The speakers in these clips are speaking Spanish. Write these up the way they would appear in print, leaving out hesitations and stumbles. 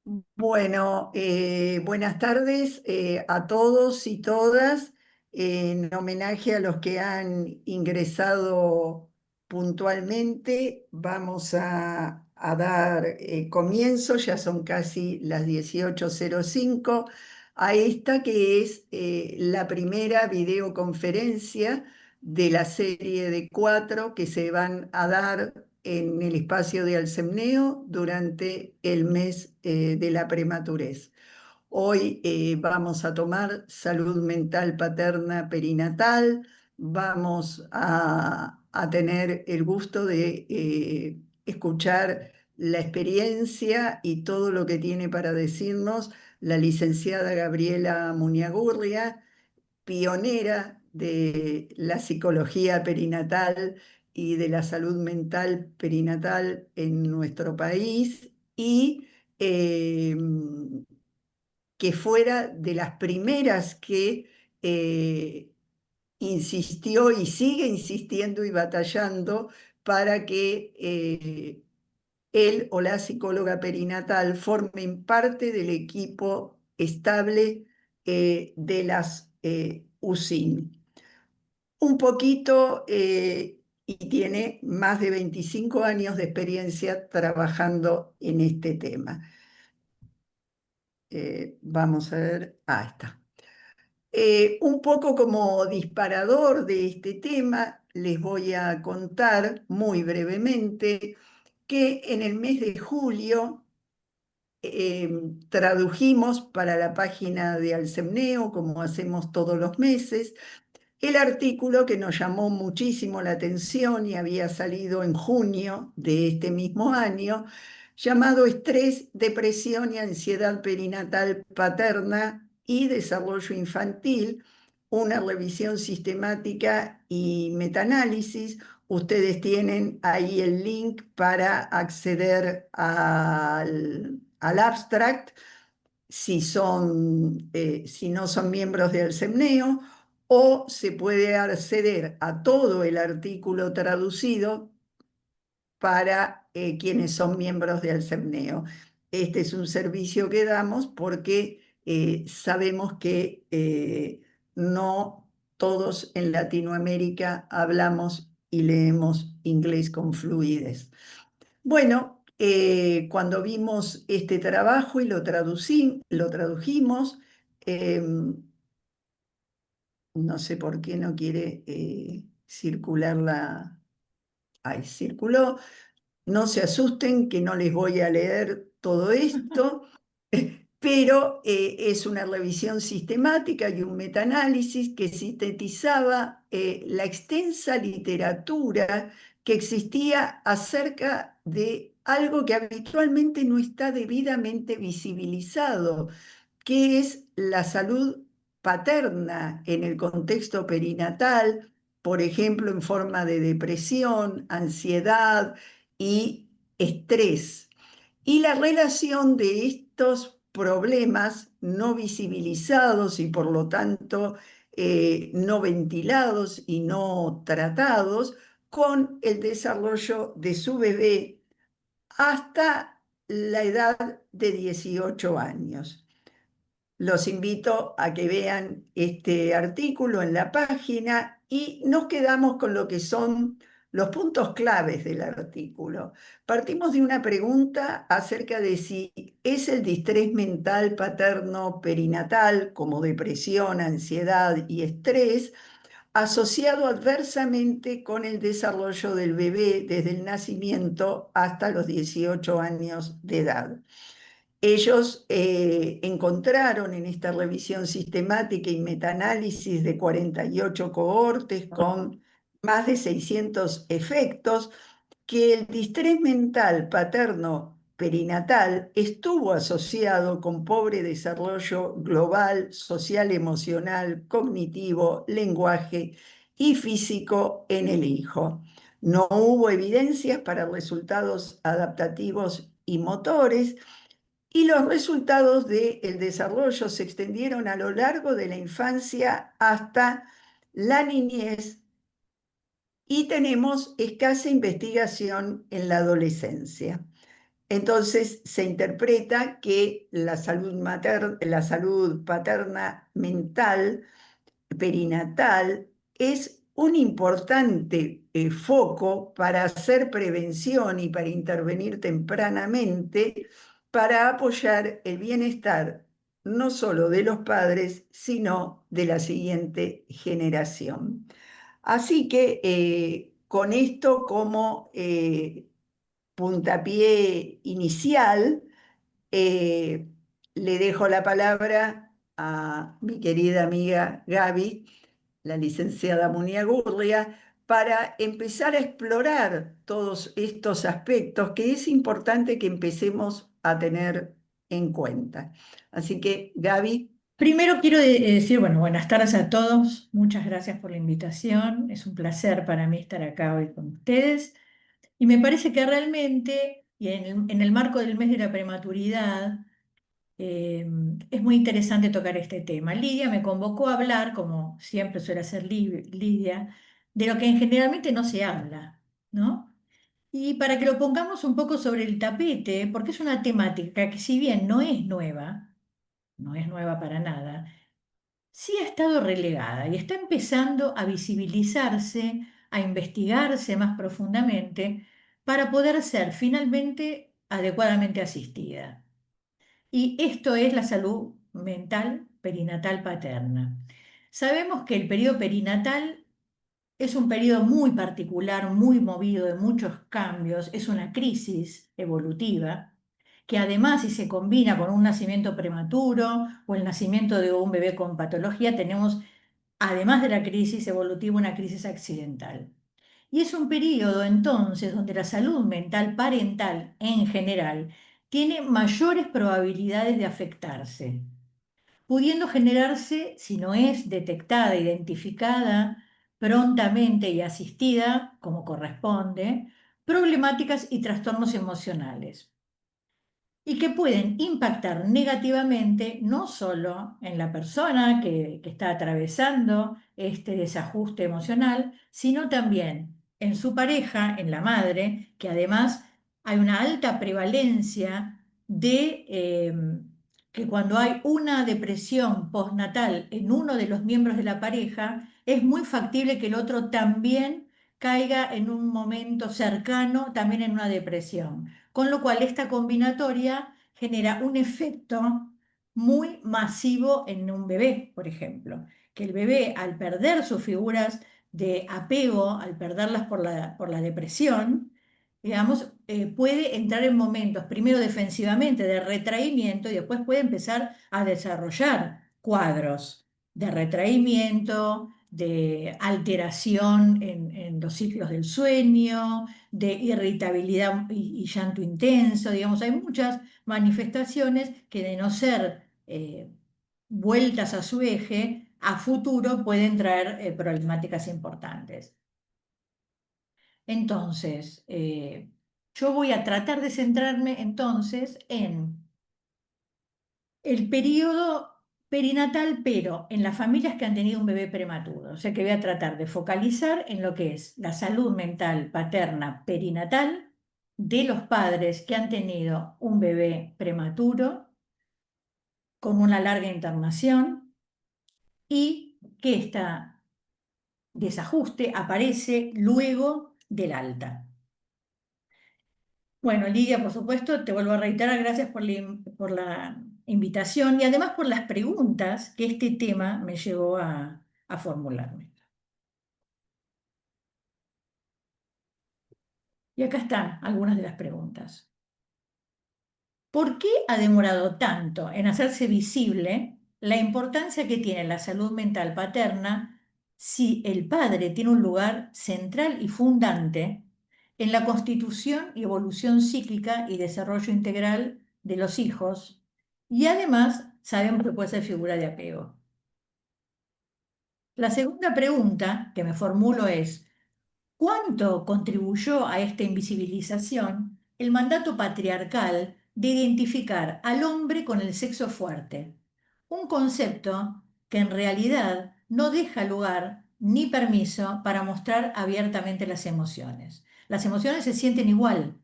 Bueno, buenas tardes a todos y todas. En homenaje a los que han ingresado puntualmente, vamos a dar comienzo, ya son casi las 18:05, a esta que es la primera videoconferencia de la serie de cuatro que se van a dar en el espacio de Alcemneo durante el mes de la prematurez. Hoy vamos a tomar salud mental paterna perinatal, vamos a tener el gusto de escuchar la experiencia y todo lo que tiene para decirnos la licenciada Gabriela Muñagurria, pionera de la psicología perinatal y de la salud mental perinatal en nuestro país y eh, que fuera de las primeras que eh, insistió y sigue insistiendo y batallando para que él o la psicóloga perinatal formen parte del equipo estable de las USIN. Un poquito, y tiene más de 25 años de experiencia trabajando en este tema. Vamos a ver, está. Un poco como disparador de este tema, les voy a contar muy brevemente que en el mes de julio eh, tradujimos para la página de Alcemneo, como hacemos todos los meses, el artículo que nos llamó muchísimo la atención y había salido en junio de este mismo año, llamado Estrés, Depresión y Ansiedad Perinatal Paterna y Desarrollo Infantil, una revisión sistemática y metaanálisis. Ustedes tienen ahí el link para acceder al abstract si no son miembros del CEMNEO, o se puede acceder a todo el artículo traducido para quienes son miembros del CEMNEO. Este es un servicio que damos porque sabemos que no todos en Latinoamérica hablamos y leemos inglés con fluidez. Bueno, cuando vimos este trabajo y lo tradujimos, no sé por qué no quiere circular la... Ahí circuló. No se asusten que no les voy a leer todo esto, pero es una revisión sistemática y un metaanálisis que sintetizaba la extensa literatura que existía acerca de algo que habitualmente no está debidamente visibilizado, que es la salud paterna en el contexto perinatal, por ejemplo, en forma de depresión, ansiedad y estrés. Y la relación de estos problemas no visibilizados y por lo tanto no ventilados y no tratados con el desarrollo de su bebé hasta la edad de 18 años. Los invito a que vean este artículo en la página y nos quedamos con lo que son los puntos claves del artículo. Partimos de una pregunta acerca de si es el distrés mental paterno perinatal, como depresión, ansiedad y estrés, asociado adversamente con el desarrollo del bebé desde el nacimiento hasta los 18 años de edad. Ellos encontraron en esta revisión sistemática y metaanálisis de 48 cohortes con más de 600 efectos que el distrés mental paterno perinatal estuvo asociado con pobre desarrollo global, social, emocional, cognitivo, lenguaje y físico en el hijo. No hubo evidencias para resultados adaptativos y motores, y los resultados del desarrollo se extendieron a lo largo de la infancia hasta la niñez y tenemos escasa investigación en la adolescencia. Entonces se interpreta que la salud paterna mental perinatal es un importante foco para hacer prevención y para intervenir tempranamente para apoyar el bienestar no solo de los padres, sino de la siguiente generación. Así que con esto como puntapié inicial, eh, le dejo la palabra a mi querida amiga Gaby, la licenciada Muniagurria, para empezar a explorar todos estos aspectos que es importante que empecemos a tener en cuenta. Así que, Gaby. Primero quiero decir, bueno, buenas tardes a todos. Muchas gracias por la invitación. Es un placer para mí estar acá hoy con ustedes. Y me parece que realmente, y en el marco del mes de la prematuridad, eh, es muy interesante tocar este tema. Lidia me convocó a hablar, como siempre suele hacer Lidia, de lo que generalmente no se habla, ¿no? Y para que lo pongamos un poco sobre el tapete, porque es una temática que si bien no es nueva para nada, sí ha estado relegada y está empezando a visibilizarse, a investigarse más profundamente para poder ser finalmente adecuadamente asistida. Y esto es la salud mental perinatal paterna. Sabemos que el periodo perinatal es un periodo muy particular, muy movido de muchos cambios, es una crisis evolutiva que además si se combina con un nacimiento prematuro o el nacimiento de un bebé con patología, tenemos, además de la crisis evolutiva, una crisis accidental. Y es un periodo entonces donde la salud mental parental en general tiene mayores probabilidades de afectarse, pudiendo generarse, si no es detectada, identificada prontamente y asistida, como corresponde, problemáticas y trastornos emocionales y que pueden impactar negativamente no solo en la persona que está atravesando este desajuste emocional, sino también en su pareja, en la madre, que además hay una alta prevalencia de que cuando hay una depresión postnatal en uno de los miembros de la pareja, es muy factible que el otro también caiga en un momento cercano, también en una depresión. Con lo cual, esta combinatoria genera un efecto muy masivo en un bebé, por ejemplo, que el bebé al perder sus figuras de apego, al perderlas por la depresión, digamos, puede entrar en momentos, primero defensivamente, de retraimiento y después puede empezar a desarrollar cuadros de retraimiento, de alteración en los ciclos del sueño, de irritabilidad y llanto intenso, digamos, hay muchas manifestaciones que de no ser vueltas a su eje, a futuro pueden traer problemáticas importantes. Entonces, yo voy a tratar de centrarme entonces en el periodo perinatal, pero en las familias que han tenido un bebé prematuro. O sea que voy a tratar de focalizar en lo que es la salud mental paterna perinatal de los padres que han tenido un bebé prematuro con una larga internación y que este desajuste aparece luego del alta. Bueno, Lidia, por supuesto, te vuelvo a reiterar, gracias por la invitación y además por las preguntas que este tema me llevó a formularme. Y acá están algunas de las preguntas. ¿Por qué ha demorado tanto en hacerse visible la importancia que tiene la salud mental paterna si el padre tiene un lugar central y fundante en la constitución y evolución cíclica y desarrollo integral de los hijos? Y además sabemos que puede ser figura de apego. La segunda pregunta que me formulo es, ¿cuánto contribuyó a esta invisibilización el mandato patriarcal de identificar al hombre con el sexo fuerte? Un concepto que en realidad no deja lugar ni permiso para mostrar abiertamente las emociones. Las emociones se sienten igual,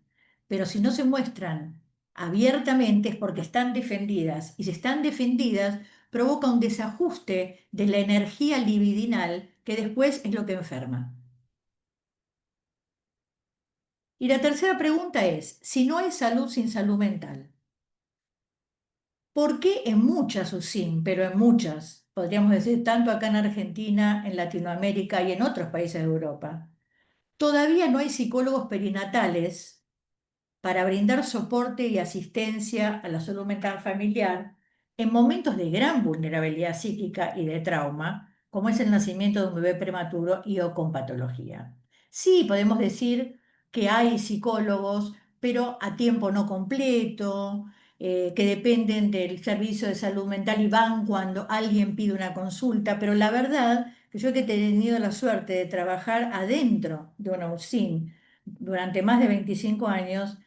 pero si no se muestran abiertamente es porque están defendidas, y si están defendidas provoca un desajuste de la energía libidinal que después es lo que enferma. Y la tercera pregunta es, si no hay salud sin salud mental, ¿por qué en muchas, o sin, pero en muchas, podríamos decir tanto acá en Argentina, en Latinoamérica y en otros países de Europa, todavía no hay psicólogos perinatales para brindar soporte y asistencia a la salud mental familiar en momentos de gran vulnerabilidad psíquica y de trauma, como es el nacimiento de un bebé prematuro y o con patología? Sí, podemos decir que hay psicólogos, pero a tiempo no completo, que dependen del servicio de salud mental y van cuando alguien pide una consulta, pero la verdad que yo que he tenido la suerte de trabajar adentro de una UCIN durante más de 25 años,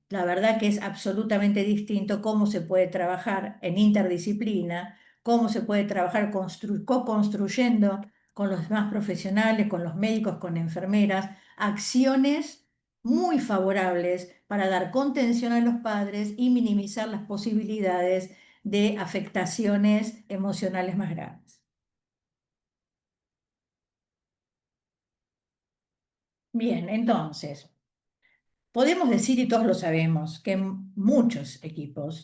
la verdad que es absolutamente distinto cómo se puede trabajar en interdisciplina, cómo se puede trabajar co-construyendo con los demás profesionales, con los médicos, con enfermeras, acciones muy favorables para dar contención a los padres y minimizar las posibilidades de afectaciones emocionales más graves. Bien, entonces, podemos decir, y todos lo sabemos, que muchos equipos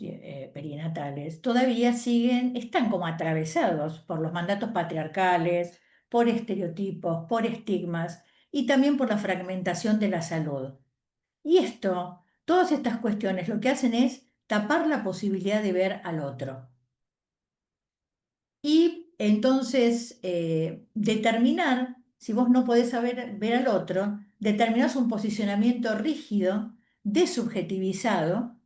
perinatales todavía están como atravesados por los mandatos patriarcales, por estereotipos, por estigmas y también por la fragmentación de la salud. Y todas estas cuestiones lo que hacen es tapar la posibilidad de ver al otro. Y entonces determinar, si vos no podés ver al otro, determinás un posicionamiento rígido, desubjetivizado,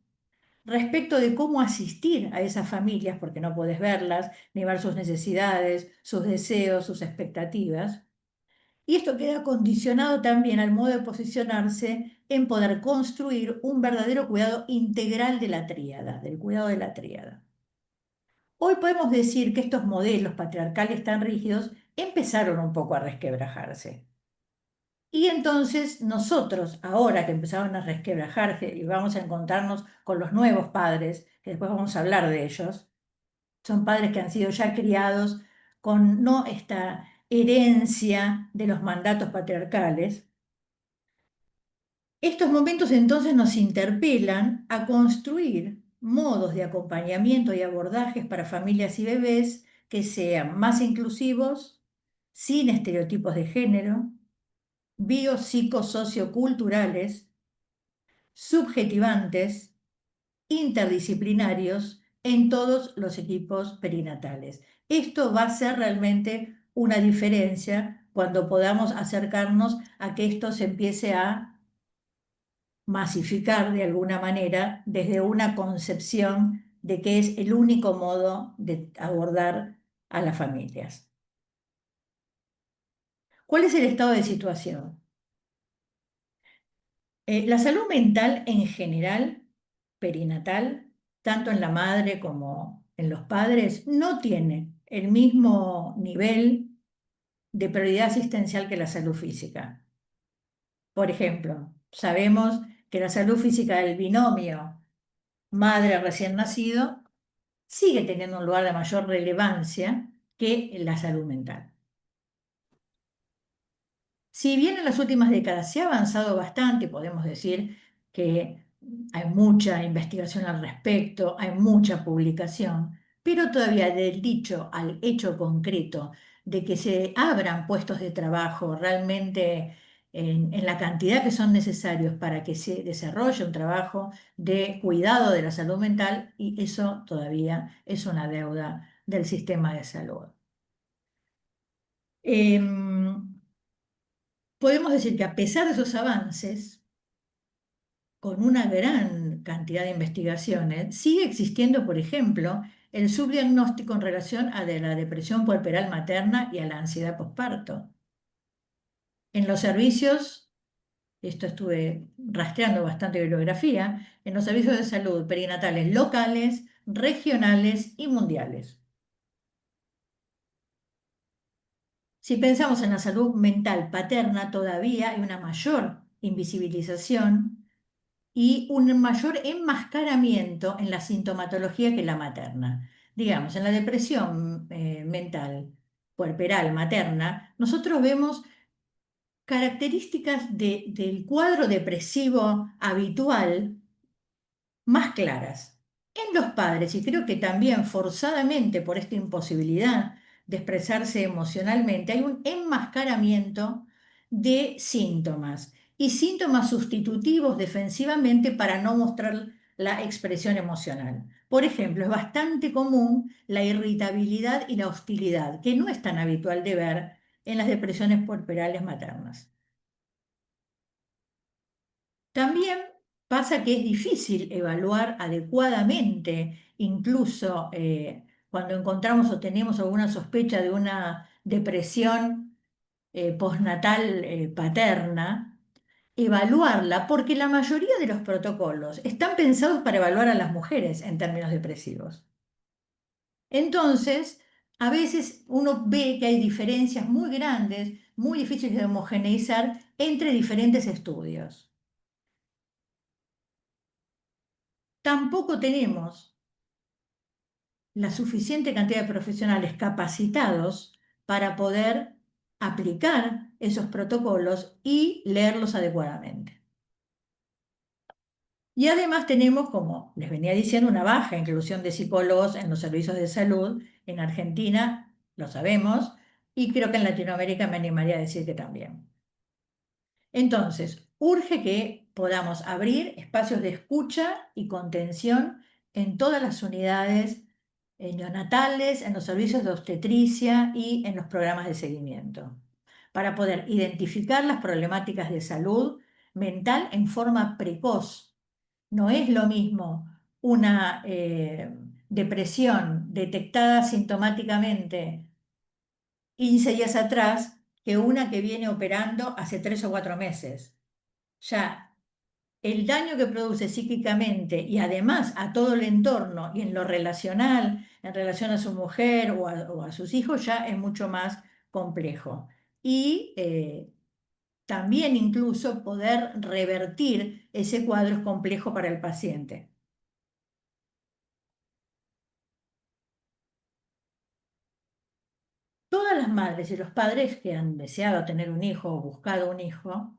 respecto de cómo asistir a esas familias, porque no podés verlas, ni ver sus necesidades, sus deseos, sus expectativas. Y esto queda condicionado también al modo de posicionarse en poder construir un verdadero cuidado integral de la tríada, del cuidado de la tríada. Hoy podemos decir que estos modelos patriarcales tan rígidos empezaron un poco a resquebrajarse. Y entonces nosotros, ahora que empezaron a resquebrajarse y vamos a encontrarnos con los nuevos padres, que después vamos a hablar de ellos, son padres que han sido ya criados con no esta herencia de los mandatos patriarcales. Estos momentos entonces nos interpelan a construir modos de acompañamiento y abordajes para familias y bebés que sean más inclusivos, sin estereotipos de género, biopsicosocioculturales, subjetivantes, interdisciplinarios en todos los equipos perinatales. Esto va a ser realmente una diferencia cuando podamos acercarnos a que esto se empiece a masificar de alguna manera desde una concepción de que es el único modo de abordar a las familias. ¿Cuál es el estado de situación? La salud mental en general, perinatal, tanto en la madre como en los padres, no tiene el mismo nivel de prioridad asistencial que la salud física. Por ejemplo, sabemos que la salud física del binomio madre recién nacido sigue teniendo un lugar de mayor relevancia que la salud mental. Si bien en las últimas décadas se ha avanzado bastante, podemos decir que hay mucha investigación al respecto, hay mucha publicación, pero todavía del dicho al hecho concreto de que se abran puestos de trabajo realmente en la cantidad que son necesarios para que se desarrolle un trabajo de cuidado de la salud mental, y eso todavía es una deuda del sistema de salud. Em, Podemos decir que a pesar de esos avances, con una gran cantidad de investigaciones, sigue existiendo, por ejemplo, el subdiagnóstico en relación a la depresión puerperal materna y a la ansiedad posparto. En los servicios, esto estuve rastreando bastante bibliografía, en los servicios de salud perinatales locales, regionales y mundiales. Si pensamos en la salud mental paterna, todavía hay una mayor invisibilización y un mayor enmascaramiento en la sintomatología que la materna. Digamos, en la depresión mental puerperal materna, nosotros vemos características del cuadro depresivo habitual más claras en los padres, y creo que también forzadamente por esta imposibilidad de expresarse emocionalmente, hay un enmascaramiento de síntomas y síntomas sustitutivos defensivamente para no mostrar la expresión emocional. Por ejemplo, es bastante común la irritabilidad y la hostilidad, que no es tan habitual de ver en las depresiones puerperales maternas. También pasa que es difícil evaluar adecuadamente, incluso cuando encontramos o tenemos alguna sospecha de una depresión postnatal paterna, evaluarla, porque la mayoría de los protocolos están pensados para evaluar a las mujeres en términos depresivos. Entonces, a veces uno ve que hay diferencias muy grandes, muy difíciles de homogeneizar entre diferentes estudios. Tampoco tenemos la suficiente cantidad de profesionales capacitados para poder aplicar esos protocolos y leerlos adecuadamente. Y además tenemos, como les venía diciendo, una baja inclusión de psicólogos en los servicios de salud. En Argentina, lo sabemos, y creo que en Latinoamérica me animaría a decir que también. Entonces, urge que podamos abrir espacios de escucha y contención en todas las unidades neonatales, en los servicios de obstetricia y en los programas de seguimiento, para poder identificar las problemáticas de salud mental en forma precoz. No es lo mismo una depresión detectada sintomáticamente 15 días atrás que una que viene operando hace 3 o 4 meses. Ya el daño que produce psíquicamente y además a todo el entorno y en lo relacional, en relación a su mujer o a sus hijos, ya es mucho más complejo. Y también incluso poder revertir ese cuadro es complejo para el paciente. Todas las madres y los padres que han deseado tener un hijo o buscado un hijo,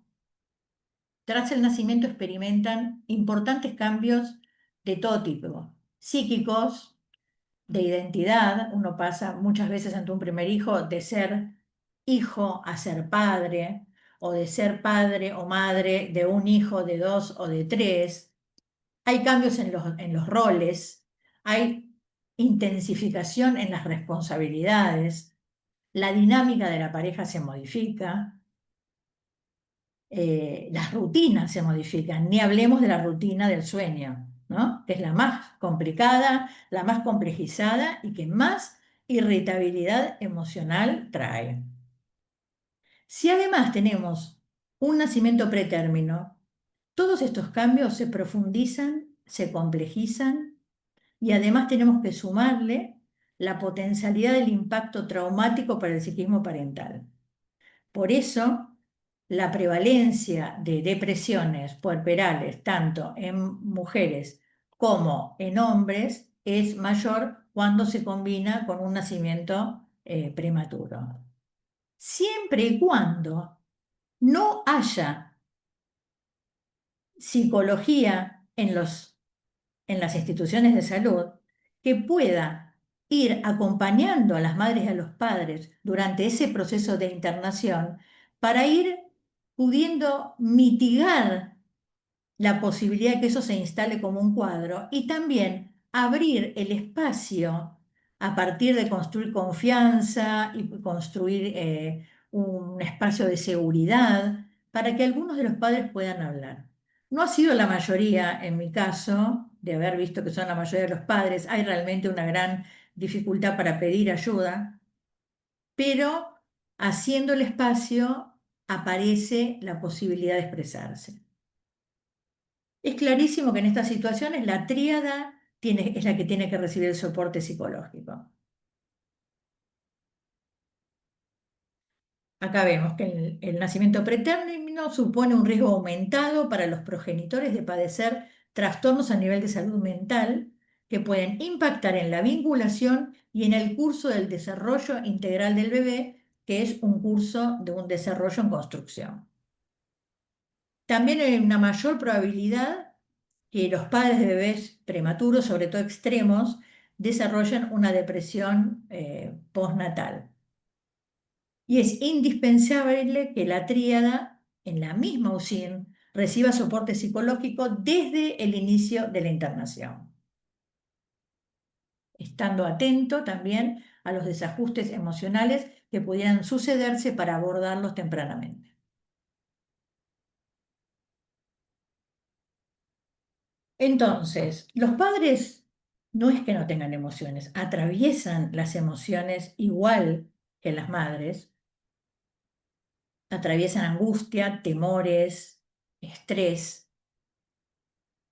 tras el nacimiento experimentan importantes cambios de todo tipo, psíquicos, de identidad. Uno pasa muchas veces ante un primer hijo de ser hijo a ser padre, o de ser padre o madre de un hijo, de dos o de tres. Hay cambios en los roles, hay intensificación en las responsabilidades, la dinámica de la pareja se modifica, las rutinas se modifican, ni hablemos de la rutina del sueño, ¿no? Que es la más complicada, la más complejizada y que más irritabilidad emocional trae. Si además tenemos un nacimiento pretérmino, todos estos cambios se profundizan, se complejizan y además tenemos que sumarle la potencialidad del impacto traumático para el psiquismo parental. Por eso, la prevalencia de depresiones puerperales, tanto en mujeres como en hombres, es mayor cuando se combina con un nacimiento prematuro. Siempre y cuando no haya psicología en las instituciones de salud que pueda ir acompañando a las madres y a los padres durante ese proceso de internación para ir pudiendo mitigar la posibilidad de que eso se instale como un cuadro y también abrir el espacio a partir de construir confianza y construir un espacio de seguridad para que algunos de los padres puedan hablar. No ha sido la mayoría, en mi caso, de haber visto que son la mayoría de los padres, hay realmente una gran dificultad para pedir ayuda, pero haciendo el espacio aparece la posibilidad de expresarse. Es clarísimo que en estas situaciones la tríada es la que tiene que recibir el soporte psicológico. Acá vemos que el nacimiento pretérmino supone un riesgo aumentado para los progenitores de padecer trastornos a nivel de salud mental que pueden impactar en la vinculación y en el curso del desarrollo integral del bebé, que es un curso de un desarrollo en construcción. También hay una mayor probabilidad que los padres de bebés prematuros, sobre todo extremos, desarrollen una depresión postnatal. Y es indispensable que la tríada, en la misma UCIN, reciba soporte psicológico desde el inicio de la internación, estando atento también a los desajustes emocionales que pudieran sucederse para abordarlos tempranamente. Entonces, los padres no es que no tengan emociones, atraviesan las emociones igual que las madres, atraviesan angustia, temores, estrés,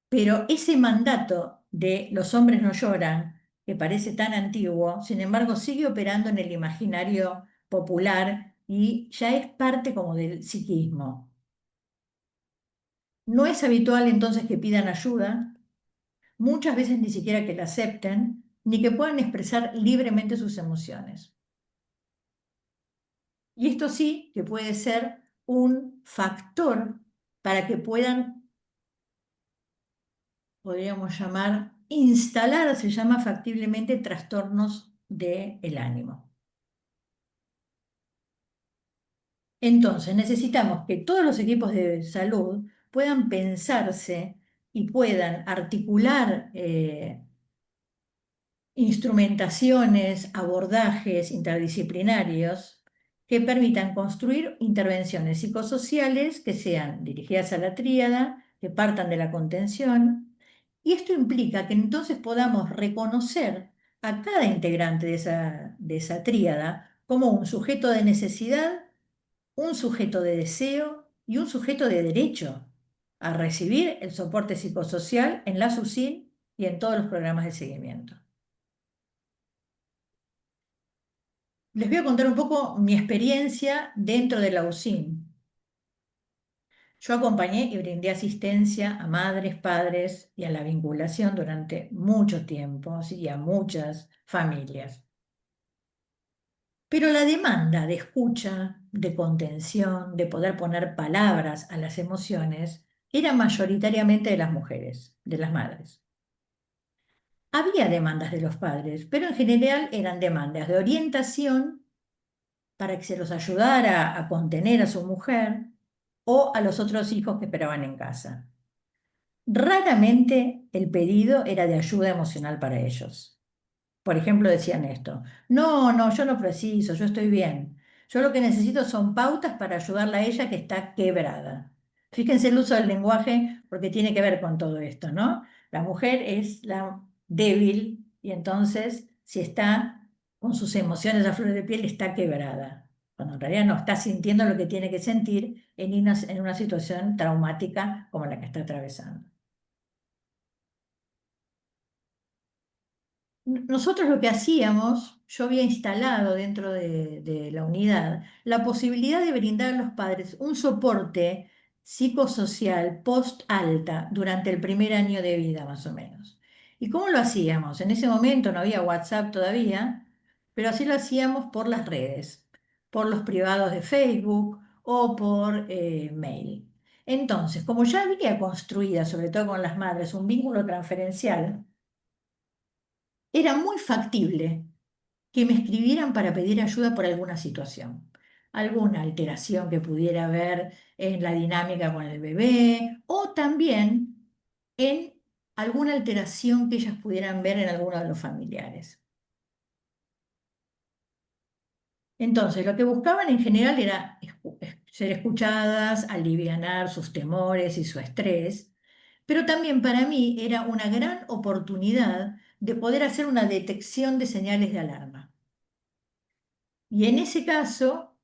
pero ese mandato de los hombres no lloran, que parece tan antiguo, sin embargo sigue operando en el imaginario popular y ya es parte como del psiquismo. No es habitual entonces que pidan ayuda, muchas veces ni siquiera que la acepten, ni que puedan expresar libremente sus emociones. Y esto sí que puede ser un factor para que puedan, podríamos llamar, instalar, se llama factiblemente, trastornos del ánimo. Entonces, necesitamos que todos los equipos de salud puedan pensarse y puedan articular instrumentaciones, abordajes interdisciplinarios que permitan construir intervenciones psicosociales que sean dirigidas a la tríada, que partan de la contención, y esto implica que entonces podamos reconocer a cada integrante de esa tríada como un sujeto de necesidad, un sujeto de deseo y un sujeto de derecho a recibir el soporte psicosocial en la SUSIN y en todos los programas de seguimiento. Les voy a contar un poco mi experiencia dentro de la UCIN. Yo acompañé y brindé asistencia a madres, padres y a la vinculación durante mucho tiempo, ¿sí? Y a muchas familias. Pero la demanda de escucha, de contención, de poder poner palabras a las emociones, era mayoritariamente de las mujeres, de las madres. Había demandas de los padres, pero en general eran demandas de orientación para que se los ayudara a contener a su mujer o a los otros hijos que esperaban en casa. Raramente el pedido era de ayuda emocional para ellos. Por ejemplo, decían esto: no, no, yo no preciso, yo estoy bien. Yo lo que necesito son pautas para ayudarla a ella que está quebrada. Fíjense el uso del lenguaje porque tiene que ver con todo esto, ¿no? La mujer es la débil y entonces si está con sus emociones a flor de piel está quebrada, cuando en realidad no está sintiendo lo que tiene que sentir en una situación traumática como la que está atravesando. Nosotros lo que hacíamos, yo había instalado dentro de la unidad la posibilidad de brindar a los padres un soporte psicosocial post-alta durante el primer año de vida, más o menos. ¿Y cómo lo hacíamos? En ese momento no había WhatsApp todavía, pero así lo hacíamos por las redes, por los privados de Facebook o por mail. Entonces, como ya había construida, sobre todo con las madres, un vínculo transferencial, era muy factible que me escribieran para pedir ayuda por alguna situación, alguna alteración que pudiera haber en la dinámica con el bebé o también en alguna alteración que ellas pudieran ver en alguno de los familiares. Entonces, lo que buscaban en general era ser escuchadas, alivianar sus temores y su estrés, pero también para mí era una gran oportunidad de poder hacer una detección de señales de alarma. Y en ese caso,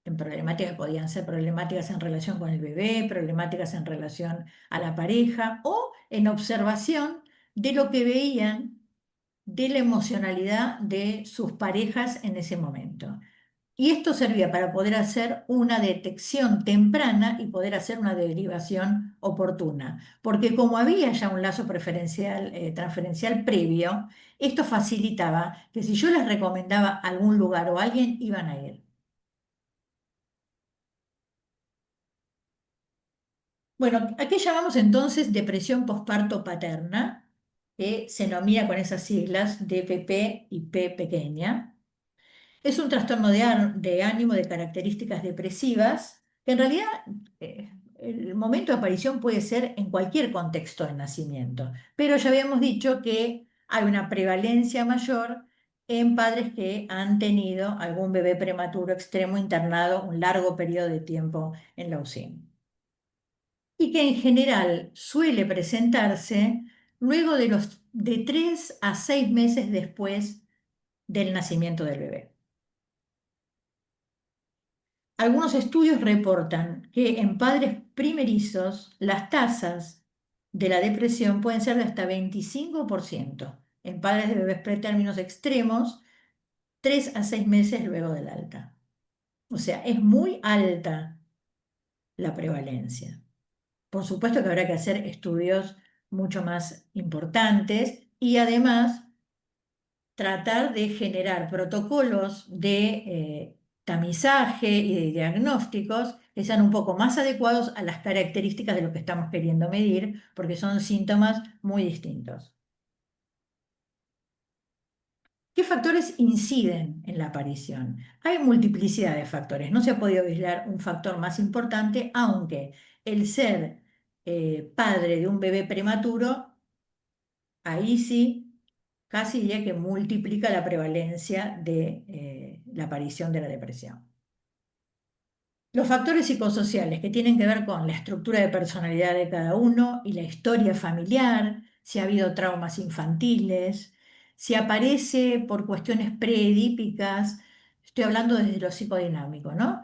en problemáticas podían ser problemáticas en relación con el bebé, problemáticas en relación a la pareja o en observación de lo que veían de la emocionalidad de sus parejas en ese momento. Y esto servía para poder hacer una detección temprana y poder hacer una derivación oportuna, porque como había ya un lazo preferencial, transferencial previo, esto facilitaba que si yo les recomendaba algún lugar o alguien, iban a ir. Bueno, ¿a qué llamamos entonces depresión posparto paterna? Que se nomina con esas siglas DPP y P pequeña. Es un trastorno de ánimo de características depresivas, que en realidad el momento de aparición puede ser en cualquier contexto de nacimiento, pero ya habíamos dicho que hay una prevalencia mayor en padres que han tenido algún bebé prematuro extremo internado un largo periodo de tiempo en la UCI y que en general suele presentarse luego de 3 a 6 meses después del nacimiento del bebé. Algunos estudios reportan que en padres primerizos las tasas de la depresión pueden ser de hasta 25%, en padres de bebés pretérminos extremos, 3 a 6 meses luego del alta. O sea, es muy alta la prevalencia. Por supuesto que habrá que hacer estudios mucho más importantes y además tratar de generar protocolos de tamizaje y de diagnósticos que sean un poco más adecuados a las características de lo que estamos queriendo medir, porque son síntomas muy distintos. ¿Qué factores inciden en la aparición? Hay multiplicidad de factores, no se ha podido aislar un factor más importante, aunque el ser padre de un bebé prematuro, ahí sí casi diría que multiplica la prevalencia de la aparición de la depresión. Los factores psicosociales que tienen que ver con la estructura de personalidad de cada uno y la historia familiar, si ha habido traumas infantiles, si aparece por cuestiones preedípicas, estoy hablando desde lo psicodinámico, ¿no?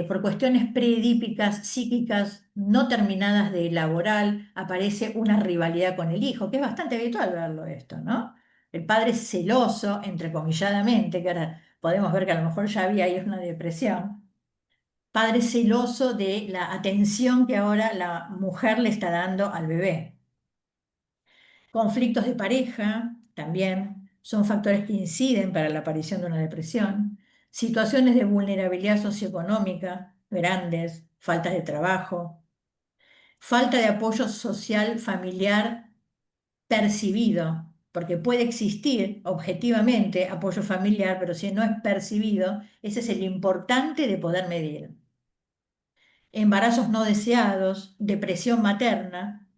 Por cuestiones preedípicas, psíquicas no terminadas de elaborar, aparece una rivalidad con el hijo, que es bastante habitual verlo esto, ¿no? El padre celoso, entrecomilladamente, que ahora podemos ver que a lo mejor ya había ahí una depresión, padre celoso de la atención que ahora la mujer le está dando al bebé. Conflictos de pareja también son factores que inciden para la aparición de una depresión. Situaciones de vulnerabilidad socioeconómica grandes, falta de trabajo, falta de apoyo social familiar percibido, porque puede existir objetivamente apoyo familiar, pero si no es percibido, ese es el importante de poder medir. Embarazos no deseados, depresión materna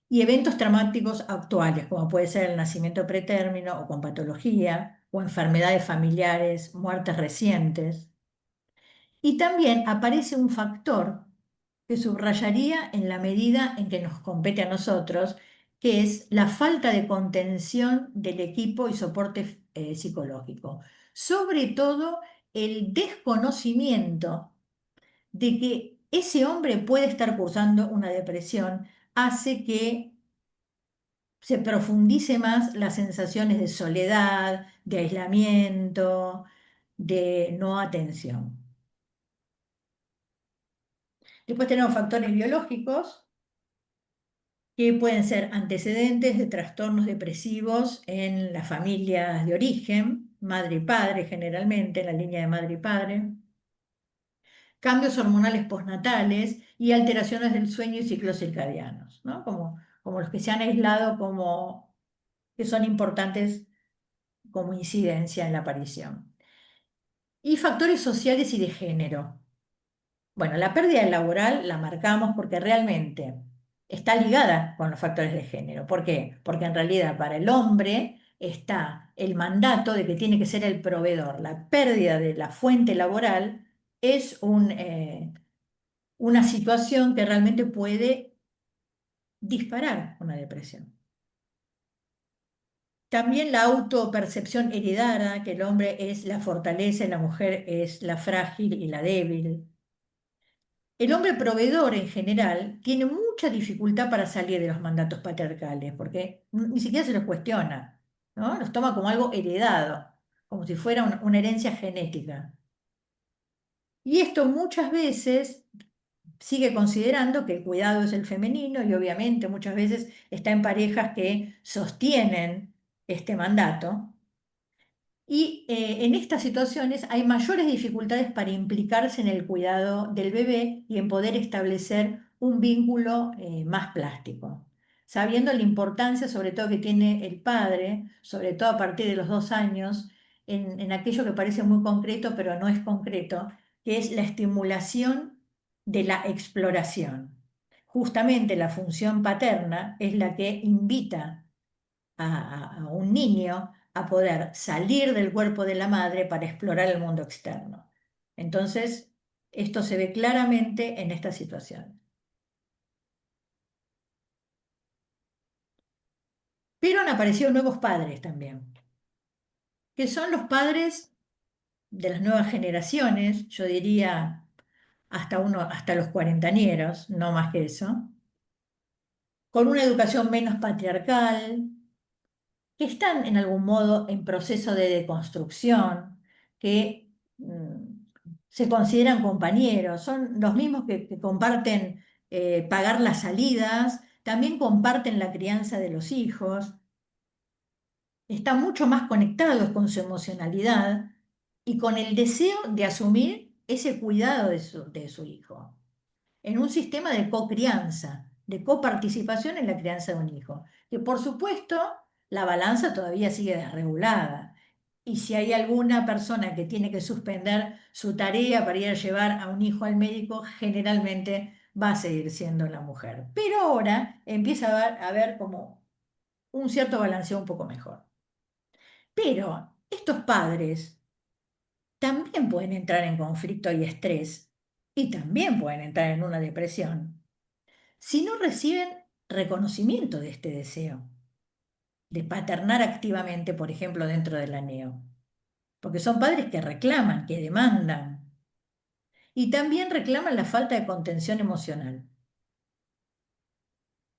y eventos traumáticos actuales, como puede ser el nacimiento pretérmino o con patología, o enfermedades familiares, muertes recientes. Y también aparece un factor que subrayaría en la medida en que nos compete a nosotros, que es la falta de contención del equipo y soporte psicológico. Sobre todo el desconocimiento de que ese hombre puede estar cursando una depresión hace que se profundice más las sensaciones de soledad, de aislamiento, de no atención. Después tenemos factores biológicos que pueden ser antecedentes de trastornos depresivos en las familias de origen, madre y padre generalmente, en la línea de madre y padre, cambios hormonales postnatales y alteraciones del sueño y ciclos circadianos, ¿no? Como los que se han aislado como que son importantes como incidencia en la aparición. Y factores sociales y de género. Bueno, la pérdida laboral la marcamos porque realmente está ligada con los factores de género. ¿Por qué? Porque en realidad para el hombre está el mandato de que tiene que ser el proveedor. La pérdida de la fuente laboral es una situación que realmente puede disparar una depresión. También la autopercepción heredada, que el hombre es la fortaleza y la mujer es la frágil y la débil. El hombre proveedor en general tiene mucha dificultad para salir de los mandatos patriarcales, porque ni siquiera se los cuestiona, ¿no? Los toma como algo heredado, como si fuera una herencia genética. Y esto muchas veces sigue considerando que el cuidado es el femenino y obviamente muchas veces está en parejas que sostienen este mandato. Y en estas situaciones hay mayores dificultades para implicarse en el cuidado del bebé y en poder establecer un vínculo más plástico, sabiendo la importancia sobre todo que tiene el padre, sobre todo a partir de los 2 años, en aquello que parece muy concreto pero no es concreto, que es la estimulación de la exploración. Justamente la función paterna es la que invita a un niño a poder salir del cuerpo de la madre para explorar el mundo externo. Entonces, esto se ve claramente en esta situación. Pero han aparecido nuevos padres también, que son los padres de las nuevas generaciones, yo diría hasta los cuarentañeros, no más que eso, con una educación menos patriarcal, que están en algún modo en proceso de deconstrucción, que se consideran compañeros, son los mismos que comparten pagar las salidas, también comparten la crianza de los hijos, están mucho más conectados con su emocionalidad y con el deseo de asumir ese cuidado de su hijo en un sistema de cocrianza, de coparticipación en la crianza de un hijo. Que por supuesto la balanza todavía sigue desregulada. Y si hay alguna persona que tiene que suspender su tarea para ir a llevar a un hijo al médico, generalmente va a seguir siendo la mujer. Pero ahora empieza a haber como un cierto balanceo un poco mejor. Pero estos padres también pueden entrar en conflicto y estrés y también pueden entrar en una depresión si no reciben reconocimiento de este deseo, de paternar activamente, por ejemplo, dentro del aneo, porque son padres que reclaman, que demandan, y también reclaman la falta de contención emocional.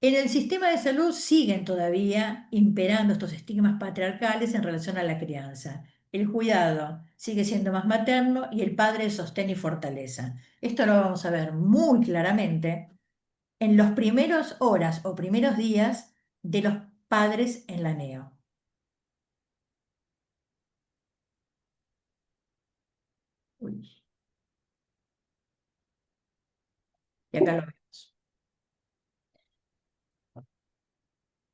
En el sistema de salud siguen todavía imperando estos estigmas patriarcales en relación a la crianza. El cuidado sigue siendo más materno y el padre es sostén y fortaleza. Esto lo vamos a ver muy claramente en los primeros horas o primeros días de los padres en la neo. Uy, y acá lo vemos.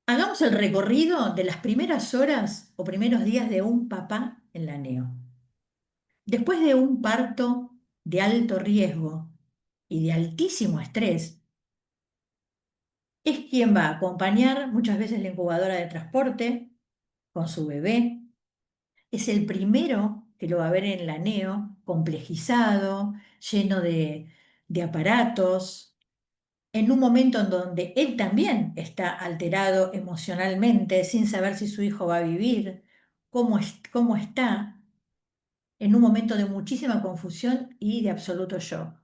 Hagamos el recorrido de las primeras horas o primeros días de un papá en la neo. Después de un parto de alto riesgo y de altísimo estrés, es quien va a acompañar muchas veces la incubadora de transporte con su bebé. Es el primero que lo va a ver en la neo, complejizado, lleno de aparatos, en un momento en donde él también está alterado emocionalmente, sin saber si su hijo va a vivir, cómo está, en un momento de muchísima confusión y de absoluto shock.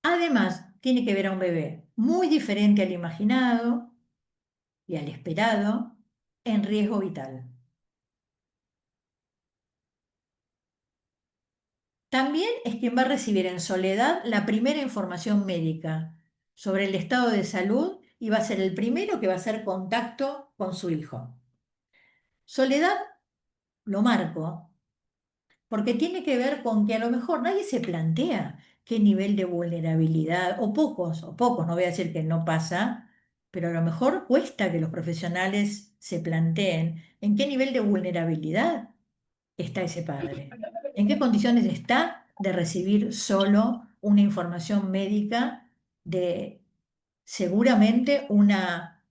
Además, tiene que ver a un bebé muy diferente al imaginado y al esperado, en riesgo vital. También es quien va a recibir en soledad la primera información médica sobre el estado de salud y va a ser el primero que va a hacer contacto con su hijo. Soledad lo marco porque tiene que ver con que a lo mejor nadie se plantea qué nivel de vulnerabilidad, o pocos, no voy a decir que no pasa, pero a lo mejor cuesta que los profesionales se planteen en qué nivel de vulnerabilidad está ese padre, en qué condiciones está de recibir solo una información médica de seguramente una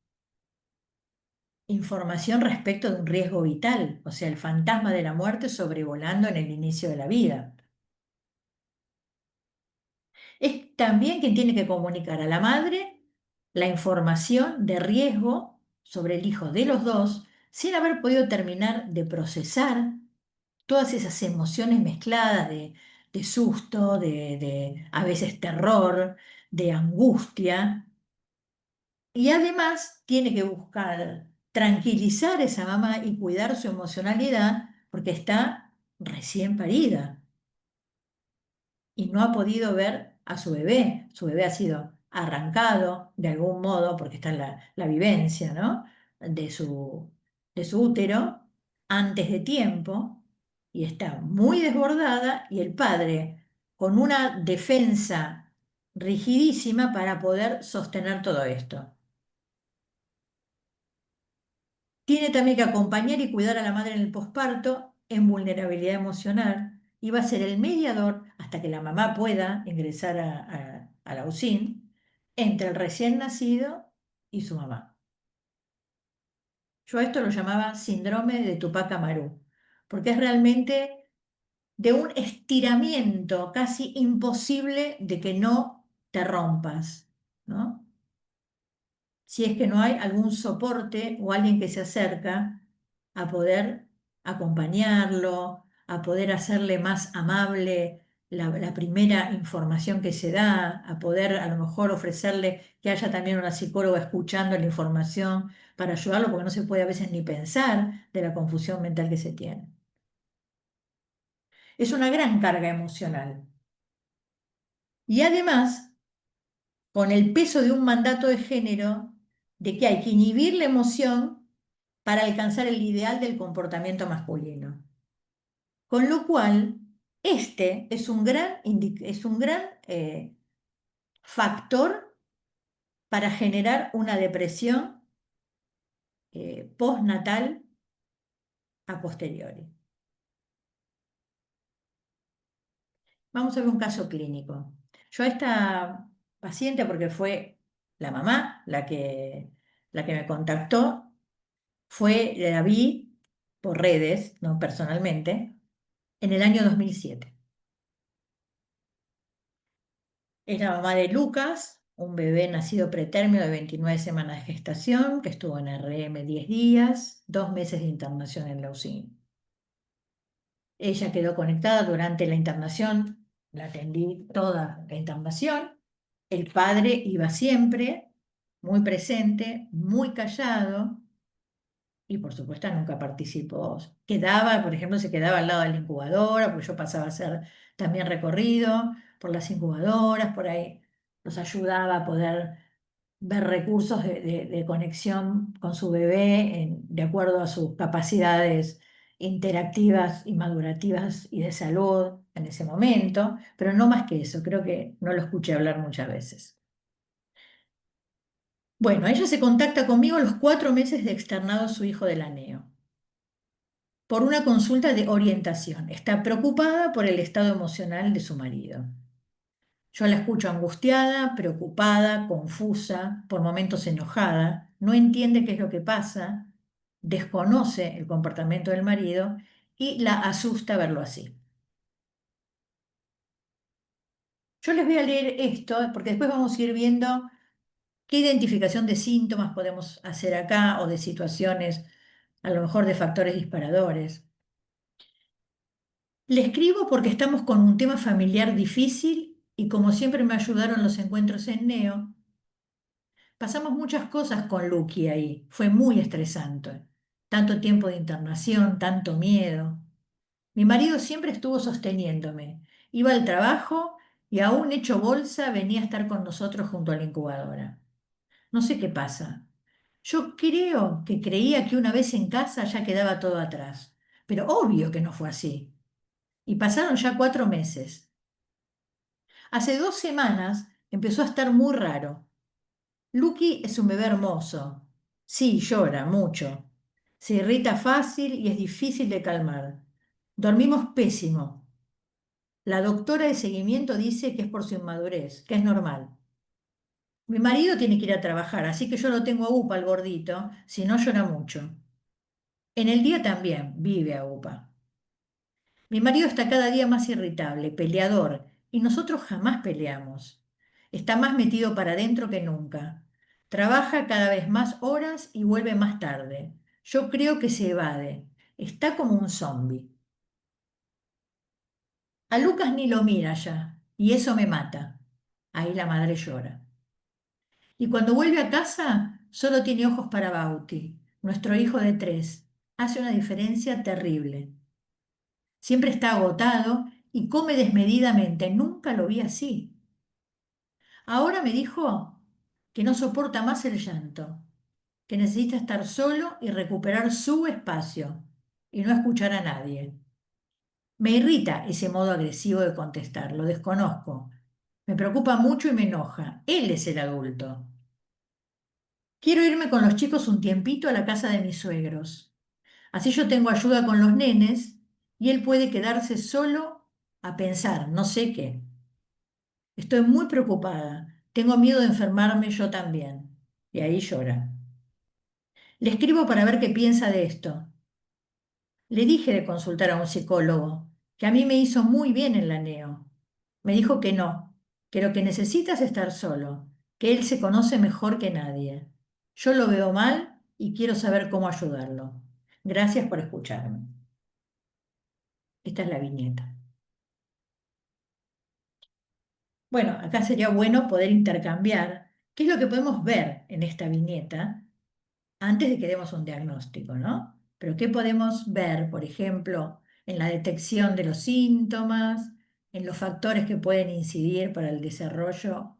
información respecto de un riesgo vital, o sea, el fantasma de la muerte sobrevolando en el inicio de la vida. Es también quien tiene que comunicar a la madre la información de riesgo sobre el hijo de los dos sin haber podido terminar de procesar todas esas emociones mezcladas de susto, de a veces terror, de angustia. Y además tiene que buscar tranquilizar a esa mamá y cuidar su emocionalidad porque está recién parida. y no ha podido ver a su bebé. Su bebé ha sido arrancado de algún modo, porque está en la vivencia, ¿no? de su, de su útero antes de tiempo y está muy desbordada y el padre con una defensa rigidísima para poder sostener todo esto. Tiene también que acompañar y cuidar a la madre en el posparto, en vulnerabilidad emocional, y va a ser el mediador hasta que la mamá pueda ingresar a la UCIN entre el recién nacido y su mamá. Yo a esto lo llamaba síndrome de Tupac Amaru, porque es realmente de un estiramiento casi imposible de que no te rompas, ¿no? Si es que no hay algún soporte o alguien que se acerca a poder acompañarlo, a poder hacerle más amable la primera información que se da, a poder a lo mejor ofrecerle que haya también una psicóloga escuchando la información para ayudarlo, porque no se puede a veces ni pensar de la confusión mental que se tiene. Es una gran carga emocional. Y además, con el peso de un mandato de género, de que hay que inhibir la emoción para alcanzar el ideal del comportamiento masculino. Con lo cual, este es un gran factor para generar una depresión postnatal a posteriori. Vamos a ver un caso clínico. Yo a esta paciente, porque fue la mamá la que me contactó, la vi por redes, no personalmente, en el año 2007. Es la mamá de Lucas, un bebé nacido pretérmino de 29 semanas de gestación, que estuvo en RM 10 días, 2 meses de internación en la UCI. Ella quedó conectada durante la internación, la atendí toda la internación. El padre iba siempre, muy presente, muy callado, y por supuesto nunca participó. Quedaba, por ejemplo, se quedaba al lado de la incubadora, porque yo pasaba a hacer también recorrido por las incubadoras, por ahí los ayudaba a poder ver recursos de conexión con su bebé de acuerdo a sus capacidades interactivas y madurativas y de salud en ese momento, pero no más que eso, creo que no lo escuché hablar muchas veces. Bueno, ella se contacta conmigo a los 4 meses de externado su hijo del ANEO por una consulta de orientación. Está preocupada por el estado emocional de su marido. Yo la escucho angustiada, preocupada, confusa, por momentos enojada, no entiende qué es lo que pasa, desconoce el comportamiento del marido y la asusta verlo así. Yo les voy a leer esto porque después vamos a ir viendo qué identificación de síntomas podemos hacer acá o de situaciones, a lo mejor de factores disparadores. Le escribo porque estamos con un tema familiar difícil y como siempre me ayudaron los encuentros en Neo, pasamos muchas cosas con Lucky ahí. Fue muy estresante. Tanto tiempo de internación, tanto miedo. Mi marido siempre estuvo sosteniéndome. Iba al trabajo y aún hecho bolsa venía a estar con nosotros junto a la incubadora. No sé qué pasa. Yo creo que creía que una vez en casa ya quedaba todo atrás. Pero obvio que no fue así. Y pasaron ya 4 meses. Hace 2 semanas empezó a estar muy raro. Lucky es un bebé hermoso. Sí, llora mucho. Se irrita fácil y es difícil de calmar. Dormimos pésimo. La doctora de seguimiento dice que es por su inmadurez, que es normal. Mi marido tiene que ir a trabajar, así que yo lo tengo a UPA al gordito, si no llora mucho. En el día también vive a UPA. Mi marido está cada día más irritable, peleador, y nosotros jamás peleamos. Está más metido para adentro que nunca. Trabaja cada vez más horas y vuelve más tarde. Yo creo que se evade. Está como un zombi. A Lucas ni lo mira ya, y eso me mata. Ahí la madre llora. Y cuando vuelve a casa, solo tiene ojos para Bauti, nuestro hijo de 3. Hace una diferencia terrible. Siempre está agotado y come desmedidamente. Nunca lo vi así. Ahora me dijo que no soporta más el llanto, que necesita estar solo y recuperar su espacio y no escuchar a nadie. Me irrita ese modo agresivo de contestar, lo desconozco. Me preocupa mucho y me enoja. Él es el adulto. Quiero irme con los chicos un tiempito a la casa de mis suegros. Así yo tengo ayuda con los nenes y él puede quedarse solo a pensar, no sé qué. Estoy muy preocupada. Tengo miedo de enfermarme yo también. Y ahí llora. Le escribo para ver qué piensa de esto. Le dije de consultar a un psicólogo, que a mí me hizo muy bien en la neo. Me dijo que lo que necesita es estar solo, que él se conoce mejor que nadie. Yo lo veo mal y quiero saber cómo ayudarlo. Gracias por escucharme. Esta es la viñeta. Bueno, acá sería bueno poder intercambiar qué es lo que podemos ver en esta viñeta antes de que demos un diagnóstico, ¿no? Pero ¿qué podemos ver, por ejemplo, en la detección de los síntomas, en los factores que pueden incidir para el desarrollo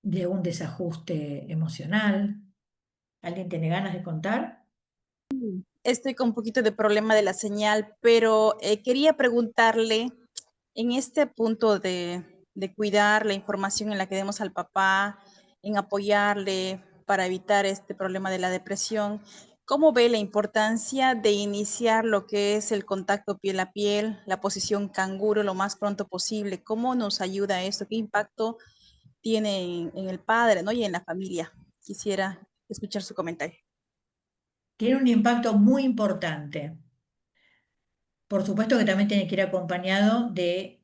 de un desajuste emocional? ¿Alguien tiene ganas de contar? Estoy con un poquito de problema de la señal, pero quería preguntarle en este punto de cuidar la información en la que demos al papá, en apoyarle para evitar este problema de la depresión, ¿cómo ve la importancia de iniciar lo que es el contacto piel a piel, la posición canguro lo más pronto posible? ¿Cómo nos ayuda esto? ¿Qué impacto tiene en el padre, ¿no? Y en la familia? Quisiera escuchar su comentario. Tiene un impacto muy importante. Por supuesto que también tiene que ir acompañado de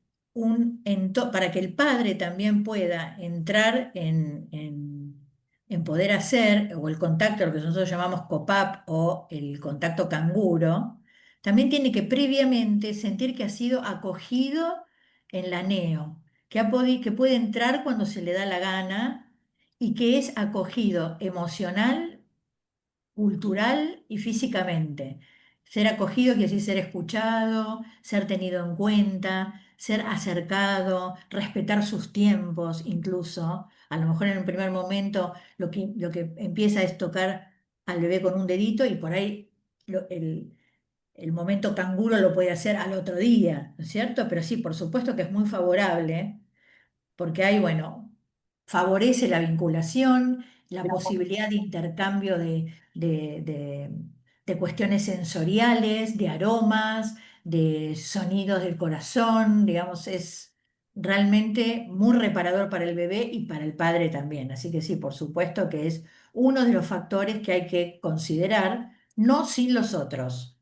para que el padre también pueda entrar en poder hacer, o el contacto, lo que nosotros llamamos COPAP o el contacto canguro, también tiene que previamente sentir que ha sido acogido en la neo, que puede entrar cuando se le da la gana y que es acogido emocional, cultural y físicamente. Ser acogido quiere decir ser escuchado, ser tenido en cuenta, ser acercado, respetar sus tiempos incluso. A lo mejor en un primer momento lo que empieza es tocar al bebé con un dedito y por ahí el momento canguro lo puede hacer al otro día, ¿no es cierto? Pero sí, por supuesto que es muy favorable porque hay, bueno, favorece la vinculación, la posibilidad de intercambio de cuestiones sensoriales, de aromas, de sonidos del corazón, digamos, es realmente muy reparador para el bebé y para el padre también. Así que sí, por supuesto que es uno de los factores que hay que considerar, no sin los otros.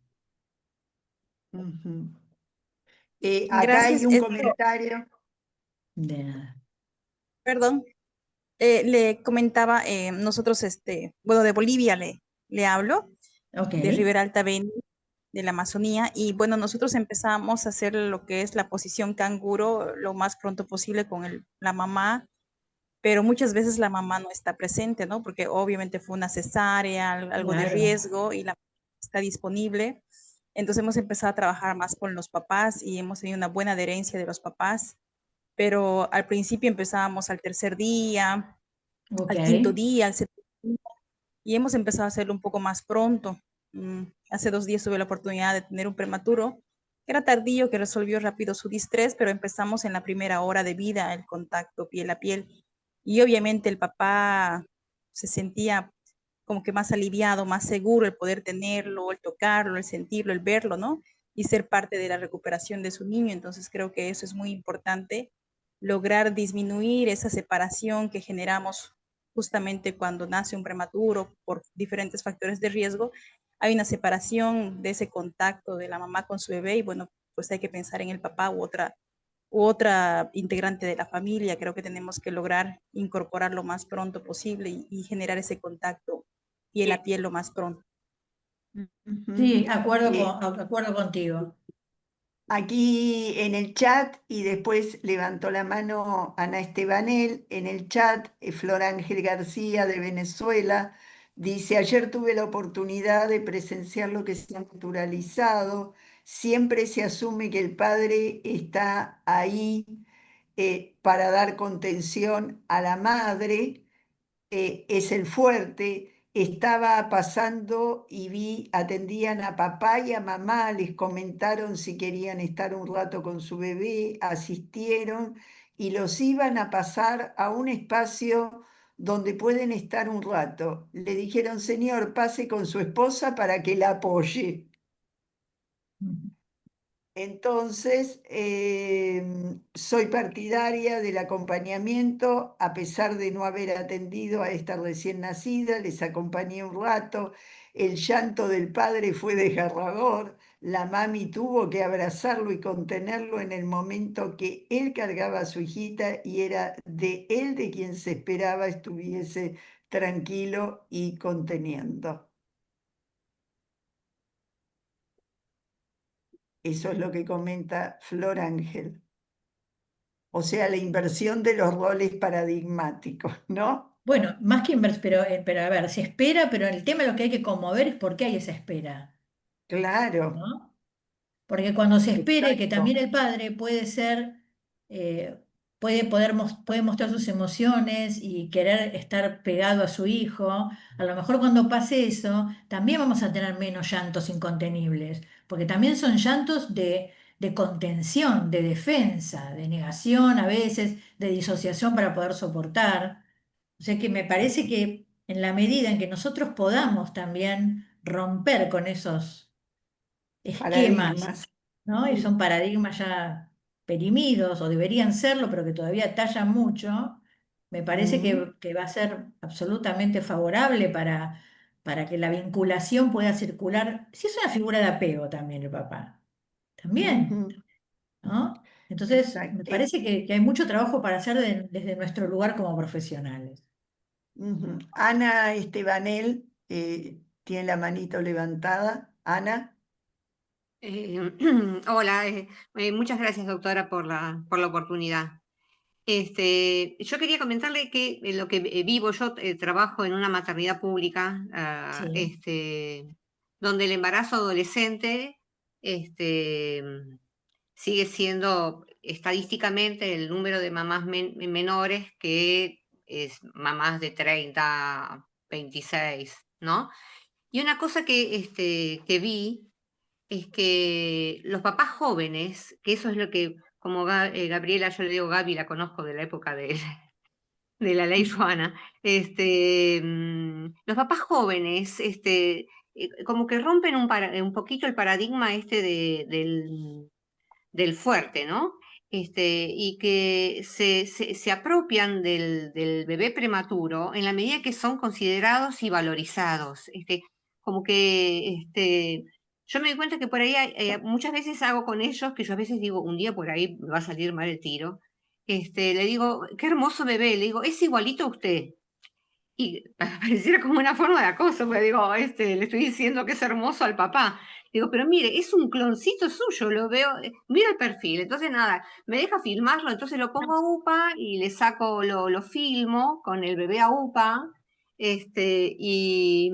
Ujú. Acá hay Gracias. un Esto, comentario. De nada. perdón, le comentaba, nosotros, bueno, de Bolivia le hablo, Ok, de Ribera Alta Beni, de la Amazonía, y bueno, nosotros empezamos a hacer lo que es la posición canguro lo más pronto posible con la mamá, pero muchas veces la mamá no está presente, ¿no? Porque obviamente fue una cesárea, algo de claro. riesgo, y la está disponible. Entonces hemos empezado a trabajar más con los papás y hemos tenido una buena adherencia de los papás, pero al principio empezábamos al tercer día, Ok. al quinto día, al séptimo día, y hemos empezado a hacerlo un poco más pronto. Hace 2 días tuve la oportunidad de tener un prematuro, que era tardío, que resolvió rápido su distrés, pero empezamos en la primera hora de vida, el contacto piel a piel. Y obviamente el papá se sentía como que más aliviado, más seguro el poder tenerlo, el tocarlo, el sentirlo, el verlo, ¿no? Y ser parte de la recuperación de su niño. Entonces creo que eso es muy importante, lograr disminuir esa separación que generamos justamente cuando nace un prematuro por diferentes factores de riesgo. Hay una separación de ese contacto de la mamá con su bebé y bueno, pues hay que pensar en el papá u otra integrante de la familia. Creo que tenemos que lograr incorporar lo más pronto posible y generar ese contacto piel a piel lo más pronto. Ujú. Sí, Eh, acuerdo contigo. Aquí en el chat, y después levantó la mano Ana Estebanel, en el chat, Flor Ángel García de Venezuela, dice, ayer tuve la oportunidad de presenciar lo que se ha naturalizado siempre se asume que el padre está ahí para dar contención a la madre, es el fuerte. Estaba pasando y vi, atendían a papá y a mamá, les comentaron si querían estar un rato con su bebé, asistieron y los iban a pasar a un espacio donde pueden estar un rato. Le dijeron, señor, pase con su esposa para que la apoye. Entonces, soy partidaria del acompañamiento, a pesar de no haber atendido a esta recién nacida, les acompañé un rato. El llanto del padre fue desgarrador, la mami tuvo que abrazarlo y contenerlo en el momento que él cargaba a su hijita y era de él de quien se esperaba estuviese tranquilo y conteniendo. Eso es lo que comenta Flor Ángel. O sea, la inversión de los roles paradigmáticos, ¿no? Bueno, más que pero a ver, se espera, pero el tema lo que hay que conmover es por qué hay esa espera, Claro, ¿no? Porque cuando se espere que exacto. también el padre puede ser, eh, puede mostrar sus emociones y querer estar pegado a su hijo, a lo mejor cuando pase eso, también vamos a tener menos llantos incontenibles, porque también son llantos de contención, de defensa, de negación a veces, de disociación para poder soportar. O sea que me parece que en la medida en que nosotros podamos también romper con esos esquemas, Paradigmas. ¿no? Y son paradigmas ya perimidos o deberían serlo, pero que todavía tallan mucho, me parece Mm, que va a ser absolutamente favorable para que la vinculación pueda circular. Si es una figura de apego también el papá, también, ujú, ¿no? Entonces, me exacto. parece que hay mucho trabajo para hacer desde nuestro lugar como profesionales. Ujú. Ana Estebanel tiene la manito levantada. Ana. Eh, Hola, muchas gracias, doctora, por la oportunidad. Yo quería comentarle que lo que vivo, yo trabajo en una maternidad pública, Sí. donde el embarazo adolescente este, sigue siendo estadísticamente el número de mamás menores que es mamás de 30, 26, ¿no? Y una cosa que vi es que los papás jóvenes, que eso es lo que, como Gabriela, yo le digo Gaby, la conozco de la época de la ley Joana, los papás jóvenes, como que rompen un poquito el paradigma del fuerte, ¿no? Y que se apropian del bebé prematuro en la medida que son considerados y valorizados. Como que yo me doy cuenta que por ahí muchas veces hago con ellos, que yo a veces digo, un día por ahí me va a salir mal el tiro. Le digo, qué hermoso bebé, le digo, es igualito a usted. Y pareciera como una forma de acoso, porque digo, le estoy diciendo que es hermoso al papá. Digo, pero mire, es un cloncito suyo, lo veo, mira el perfil. Entonces, nada, me deja filmarlo, entonces lo pongo a UPA y le saco, lo filmo con el bebé a UPA. Y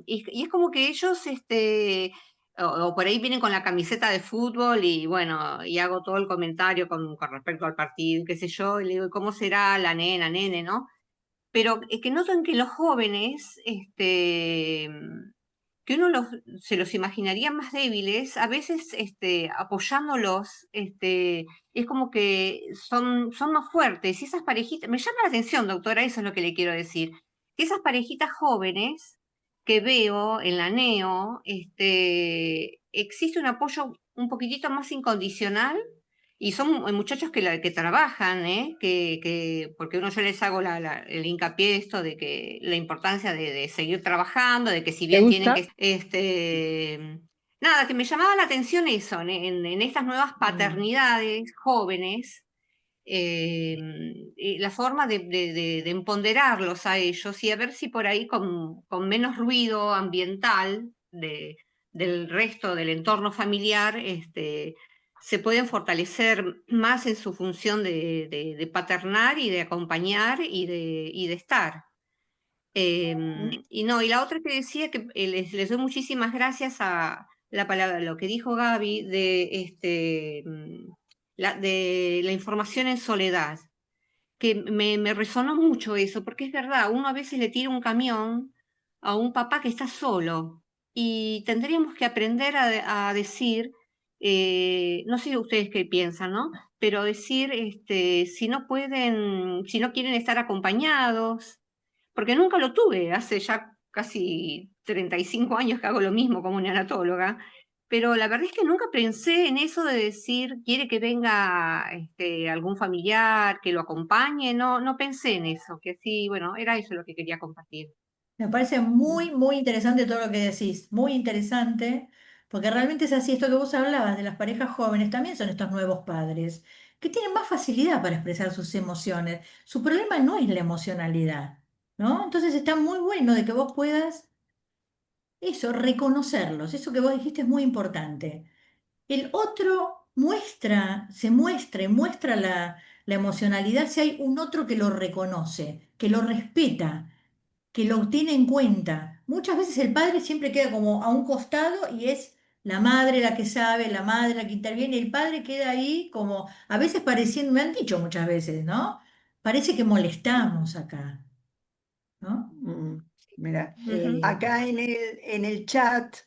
es como que ellos, o por ahí vienen con la camiseta de fútbol y bueno, y hago todo el comentario con respecto al partido, qué sé yo, y le digo, ¿cómo será la nena, nene, no? Pero que notan que los jóvenes, que uno se los imaginaría más débiles, a veces apoyándolos, es como que son más fuertes. Y esas parejitas, me llama la atención, doctora, eso es lo que le quiero decir, que esas parejitas jóvenes que veo en la NEO, existe un apoyo un poquitito más incondicional y son muchachos que trabajan, ¿eh? Porque yo les hago el hincapié de esto de que la importancia de seguir trabajando, de que si ¿Te bien tienen gusta? que, nada, que me llamaba la atención eso, en estas nuevas Mm, paternidades jóvenes, y la forma de empoderarlos a ellos y a ver si por ahí con menos ruido ambiental del resto del entorno familiar, se pueden fortalecer más en su función de paternar y de acompañar y de estar. mm, Y no, y la otra que decía que les doy muchísimas gracias la palabra, lo que dijo Gaby de la información en soledad, que me resonó mucho eso, porque es verdad, uno a veces le tira un camión a un papá que está solo y tendríamos que aprender a decir, no sé ustedes qué piensan, ¿no? Pero decir, si no pueden, si no quieren estar acompañados, porque nunca lo tuve, hace ya casi 35 años que hago lo mismo como neonatóloga, pero la verdad es que nunca pensé en eso de decir, quiere que venga algún familiar, que lo acompañe, no pensé en eso, que sí, bueno, era eso lo que quería compartir. Me parece muy, muy interesante todo lo que decís, muy interesante, porque realmente es así, esto que vos hablabas de las parejas jóvenes, también son estos nuevos padres, que tienen más facilidad para expresar sus emociones. Su problema no es la emocionalidad, ¿no? Entonces está muy bueno de que vos puedas, eso, reconocerlos, eso que vos dijiste es muy importante. El otro se muestra y muestra la emocionalidad si hay un otro que lo reconoce, que lo respeta, que lo tiene en cuenta. Muchas veces el padre siempre queda como a un costado y es la madre la que sabe, la madre la que interviene, y el padre queda ahí como, a veces pareciendo, me han dicho muchas veces, ¿no? Parece que molestamos acá, ¿no? Mm, Mira, Ujú. acá en el chat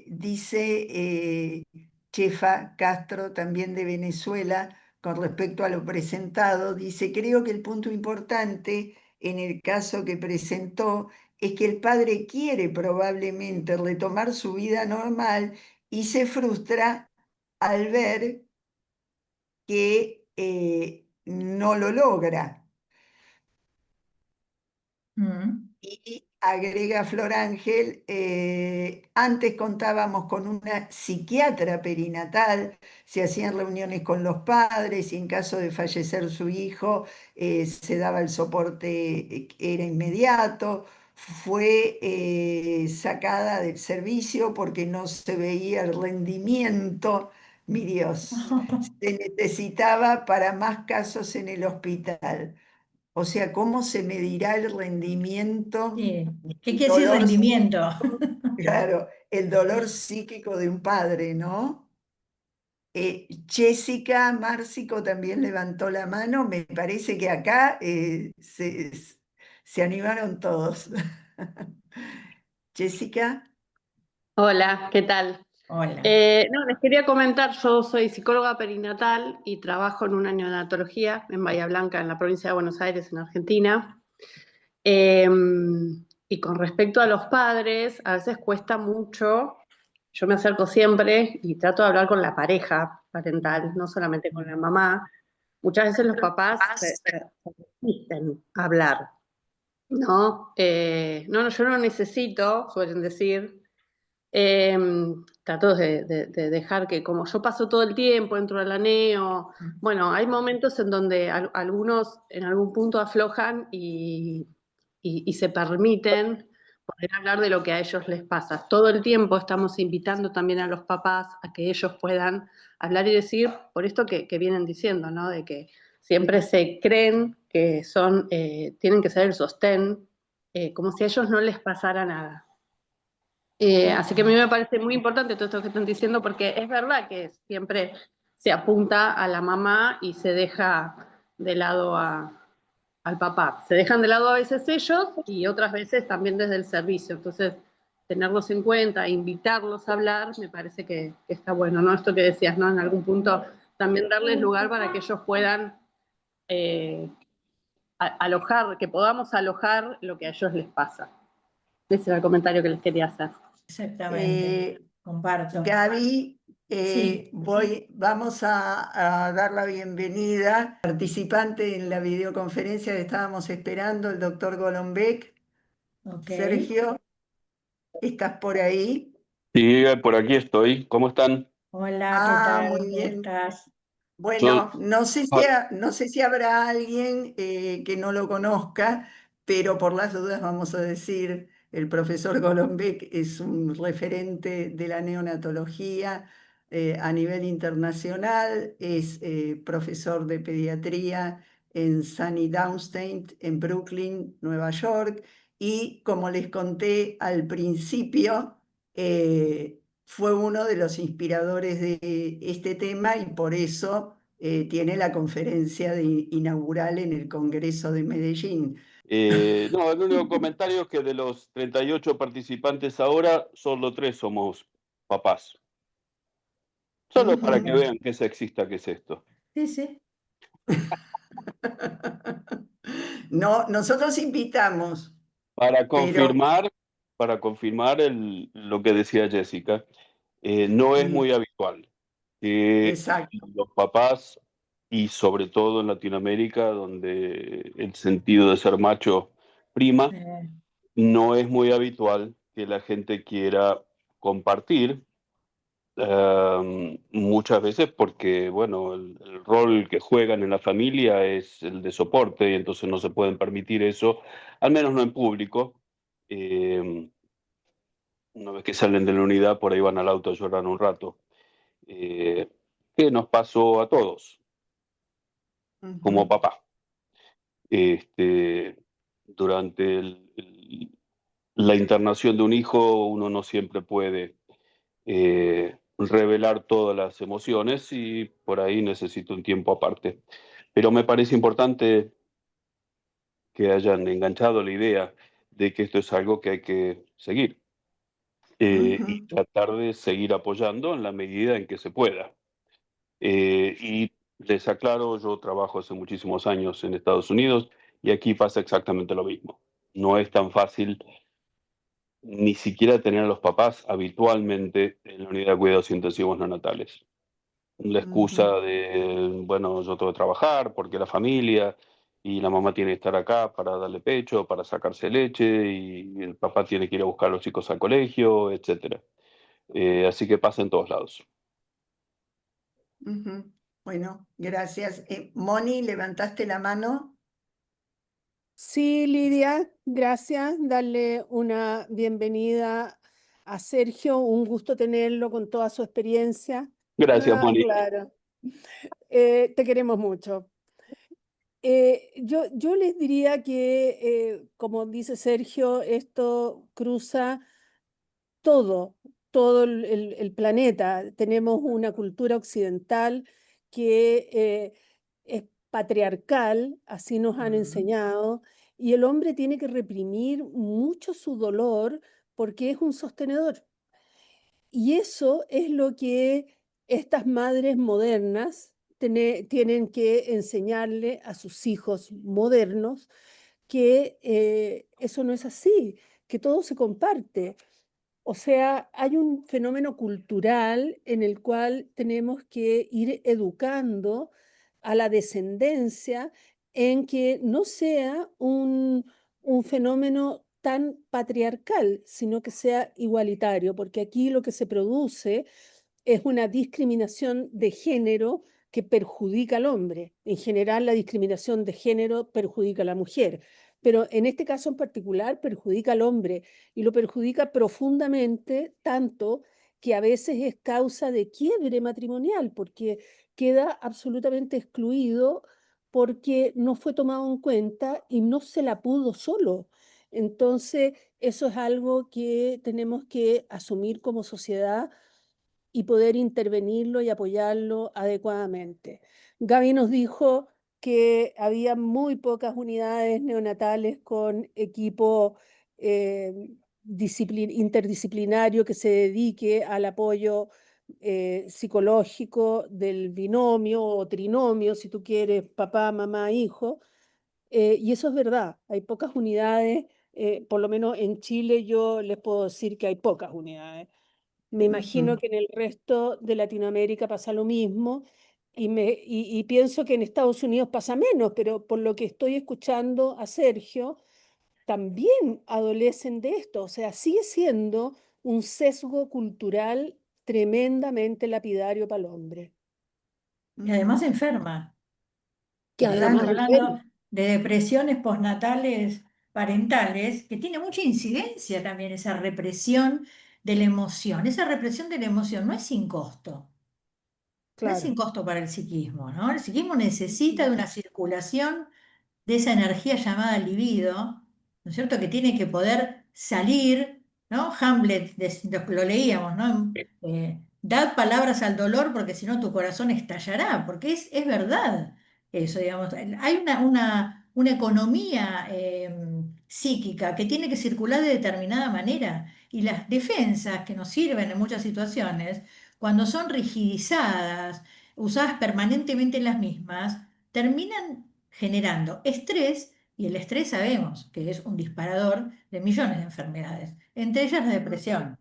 dice Chefa Castro, también de Venezuela, con respecto a lo presentado, dice, creo que el punto importante en el caso que presentó es que el padre quiere probablemente retomar su vida normal y se frustra al ver que no lo logra. Mm. Y agrega Flor Ángel, antes contábamos con una psiquiatra perinatal, se hacían reuniones con los padres y en caso de fallecer su hijo se daba el soporte, era inmediato. Fue sacada del servicio porque no se veía el rendimiento, mi Dios, se necesitaba para más casos en el hospital. O sea, ¿cómo se medirá el rendimiento, Sí. ¿Qué el quiere decir dolor rendimiento? psíquico? Claro, el dolor psíquico de un padre, ¿no? Jessica Márcico también levantó la mano. Me parece que acá se animaron todos. Jessica. Hola, ¿qué tal? Hola. No, les quería comentar, yo soy psicóloga perinatal y trabajo en una neonatología en Bahía Blanca, en la provincia de Buenos Aires, en Argentina. Eh, y con respecto a los padres, a veces cuesta mucho, yo me acerco siempre y trato de hablar con la pareja parental, no solamente con la mamá. Muchas veces los papás se resisten a hablar, ¿no? No, yo no necesito, suelen decir. Eh, Trato de dejar que, como yo paso todo el tiempo, entro al aneo, bueno, hay momentos en donde algunos en algún punto aflojan y se permiten poder hablar de lo que a ellos les pasa. Todo el tiempo estamos invitando también a los papás a que ellos puedan hablar y decir, por esto que vienen diciendo, ¿no? De que siempre se creen que son, tienen que ser el sostén, como si a ellos no les pasara nada. Así que a mí me parece muy importante todo esto que están diciendo porque es verdad que siempre se apunta a la mamá y se deja de lado al papá. Se dejan de lado a veces ellos y otras veces también desde el servicio. Entonces, tenerlos en cuenta, invitarlos a hablar, me parece que está bueno, ¿no? Esto que decías, ¿no? En algún punto también darles lugar para que ellos puedan eh, alojar, que podamos alojar lo que a ellos les pasa. Ese era el comentario que les quería hacer. Exactamente. Eh, Comparto. Gaby, Sí. vamos a dar la bienvenida al participante en la videoconferencia que estábamos esperando, el doctor Golombek. Ok. Sergio, ¿estás por ahí? Sí, por aquí estoy. ¿Cómo están? Hola, ¿qué Ah, muy tal? ¿Cómo bien. estás? Yo, Bueno, no sé si, ah, no sé si habrá alguien que no lo conozca, pero por las dudas vamos a decir, el profesor Golombek es un referente de la neonatología a nivel internacional, es profesor de pediatría en Sunny Downstate, en Brooklyn, Nueva York, y como les conté al principio, fue uno de los inspiradores de este tema y por eso tiene la conferencia inaugural en el Congreso de Medellín. No, el único comentario es que de los 38 participantes ahora, solo 3 somos papás. Solo para que vean qué sexista que es esto. Sí, sí. No, nosotros invitamos, Para pero confirmar lo que decía Jessica, no es muy habitual que exacto. los papás, y sobre todo en Latinoamérica, donde el sentido de ser macho prima, no es muy habitual que la gente quiera compartir, muchas veces porque, bueno, el rol que juegan en la familia es el de soporte y entonces no se pueden permitir eso, al menos no en público. Una vez que salen de la unidad, por ahí van al auto a llorar un rato. Eh, que nos pasó a todos, como papá. Durante la internación de un hijo, uno no siempre puede revelar todas las emociones y por ahí necesito un tiempo aparte. Pero me parece importante que hayan enganchado la idea de que esto es algo que hay que seguir y tratar de seguir apoyando en la medida en que se pueda. Y les aclaro, yo trabajo hace muchísimos años en Estados Unidos y aquí pasa exactamente lo mismo. No es tan fácil ni siquiera tener a los papás habitualmente en la unidad de cuidados intensivos neonatales. La excusa de, bueno, yo tengo que trabajar porque la familia y la mamá tiene que estar acá para darle pecho, para sacarse leche y el papá tiene que ir a buscar a los chicos al colegio, etcétera. Así que pasa en todos lados. Bueno, gracias. Moni, levantaste la mano. Sí, Lidia, gracias. Darle una bienvenida a Sergio. Un gusto tenerlo con toda su experiencia. Gracias, Moni. Claro. Te queremos mucho. Yo les diría que, como dice Sergio, esto cruza todo, todo el planeta. Tenemos una cultura occidental que es patriarcal, así nos han enseñado, y el hombre tiene que reprimir mucho su dolor porque es un sostenedor. Y eso es lo que estas madres modernas tienen que enseñarle a sus hijos modernos, que eso no es así, que todo se comparte. O sea, hay un fenómeno cultural en el cual tenemos que ir educando a la descendencia en que no sea un fenómeno tan patriarcal, sino que sea igualitario, porque aquí lo que se produce es una discriminación de género que perjudica al hombre. En general, la discriminación de género perjudica a la mujer, pero en este caso en particular perjudica al hombre y lo perjudica profundamente, tanto que a veces es causa de quiebre matrimonial, porque queda absolutamente excluido porque no fue tomado en cuenta y no se la pudo solo. Entonces, eso es algo que tenemos que asumir como sociedad y poder intervenirlo y apoyarlo adecuadamente. Gaby nos dijo que había muy pocas unidades neonatales con equipo interdisciplinario que se dedique al apoyo psicológico del binomio o trinomio, si tú quieres, papá, mamá, hijo. Y eso es verdad, hay pocas unidades, por lo menos en Chile yo les puedo decir que hay pocas unidades. Me imagino que en el resto de Latinoamérica pasa lo mismo y pienso que en Estados Unidos pasa menos, pero por lo que estoy escuchando a Sergio, también adolecen de esto. O sea, sigue siendo un sesgo cultural tremendamente lapidario para el hombre. Y además enferma. Que Estamos además hablando de depresiones postnatales parentales, que tiene mucha incidencia también esa represión de la emoción. Esa represión de la emoción no es sin costo. No es sin claro. costo para el psiquismo, ¿no? El psiquismo necesita de una circulación de esa energía llamada libido, ¿no es cierto? Que tiene que poder salir ¿no? Hamlet, lo leíamos, ¿no? Dad palabras al dolor porque si no tu corazón estallará, porque es verdad eso, digamos. Hay una economía psíquica que tiene que circular de determinada manera y las defensas que nos sirven en muchas situaciones, cuando son rigidizadas, usadas permanentemente en las mismas, terminan generando estrés y el estrés sabemos que es un disparador de millones de enfermedades, entre ellas la depresión.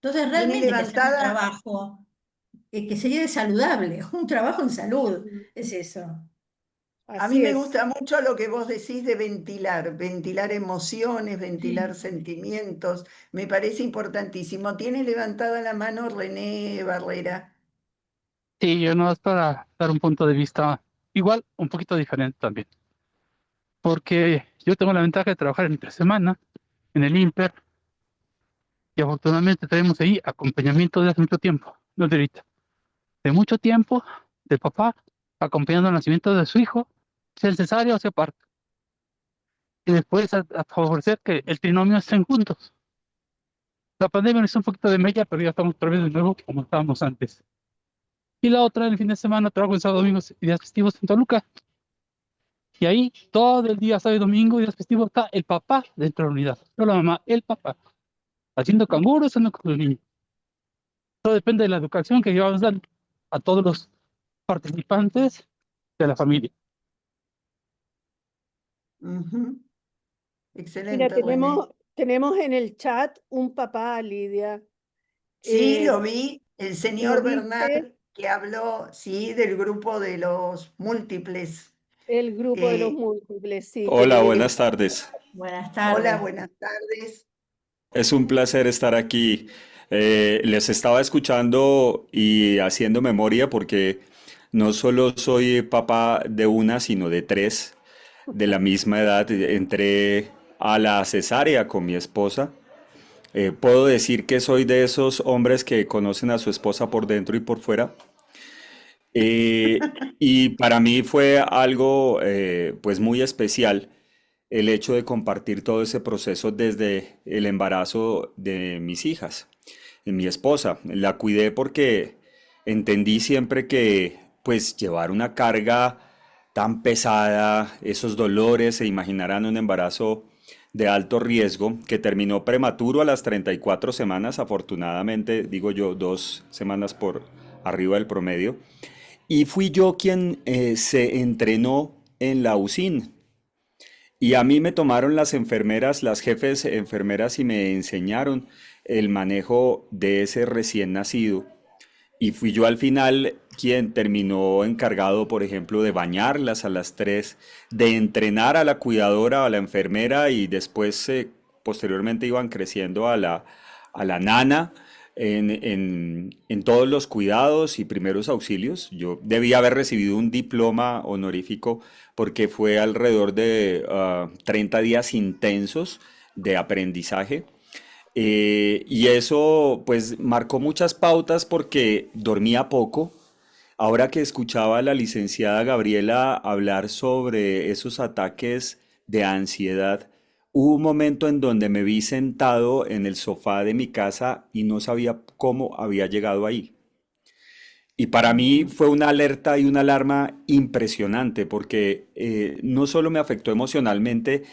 Entonces, Tiene realmente hay que hacer un levantada, trabajo que sería saludable, un trabajo en salud, es eso. a mí Así me es. gusta mucho lo que vos decís de ventilar, ventilar emociones, ventilar Sí. sentimientos, me parece importantísimo. Tiene levantada la mano René Barrera. Sí, yo no es para dar un punto de vista igual, un poquito diferente también, porque yo tengo la ventaja de trabajar entre semana en el INPER y afortunadamente tenemos ahí acompañamiento de hace mucho tiempo, no de ahorita, de mucho tiempo, de papá acompañando el nacimiento de su hijo, sea cesárea o sea parto, y después a favorecer que el trinomio estén juntos. La pandemia nos hizo un poquito de mella, pero ya estamos otra vez de nuevo como estábamos antes. Y la otra, el fin de semana, trabajo en sábado, domingos y días festivos en Toluca. Y ahí todo el día, sábado y domingo, y días festivos, está el papá dentro de la unidad. No la mamá, el papá. Haciendo canguros, haciendo con los niños. Todo depende de la educación que llevamos dando a todos los participantes de la familia. Ujú. Mira, Excelente, René. tenemos en el chat un papá, Lidia. Sí, Eh, lo vi, el ¿Lo señor Bernal viste? que habló, sí, del grupo de los múltiples. El grupo de los Eh, múltiples, sí, Hola, eh, buenas tardes. Buenas hola, tardes. buenas tardes. Es un placer estar aquí. Les estaba escuchando y haciendo memoria porque no solo soy papá de una, sino de tres de la misma edad. Entré a la cesárea con mi esposa. Puedo decir que soy de esos hombres que conocen a su esposa por dentro y por fuera. Y para mí fue algo pues muy especial el hecho de compartir todo ese proceso desde el embarazo de mis hijas, de mi esposa. La cuidé porque entendí siempre que pues llevar una carga tan pesada, esos dolores, se imaginarán un embarazo de alto riesgo que terminó prematuro a las 34 semanas, afortunadamente, digo yo, 2 semanas por arriba del promedio. Y fui yo quien se entrenó en la UCIN, y a mí me tomaron las enfermeras, las jefes enfermeras y me enseñaron el manejo de ese recién nacido. Y fui yo al final quien terminó encargado, por ejemplo, de bañarlas a las 3, de entrenar a la cuidadora, a la enfermera y después, posteriormente iban creciendo a la nana en todos los cuidados y primeros auxilios. Yo debía haber recibido un diploma honorífico porque fue alrededor de 30 días intensos de aprendizaje. Y eso pues marcó muchas pautas porque dormía poco. Ahora que escuchaba a la licenciada Gabriela hablar sobre esos ataques de ansiedad, hubo un momento en donde me vi sentado en el sofá de mi casa y no sabía cómo había llegado ahí. Y para mí fue una alerta y una alarma impresionante porque no solo me afectó emocionalmente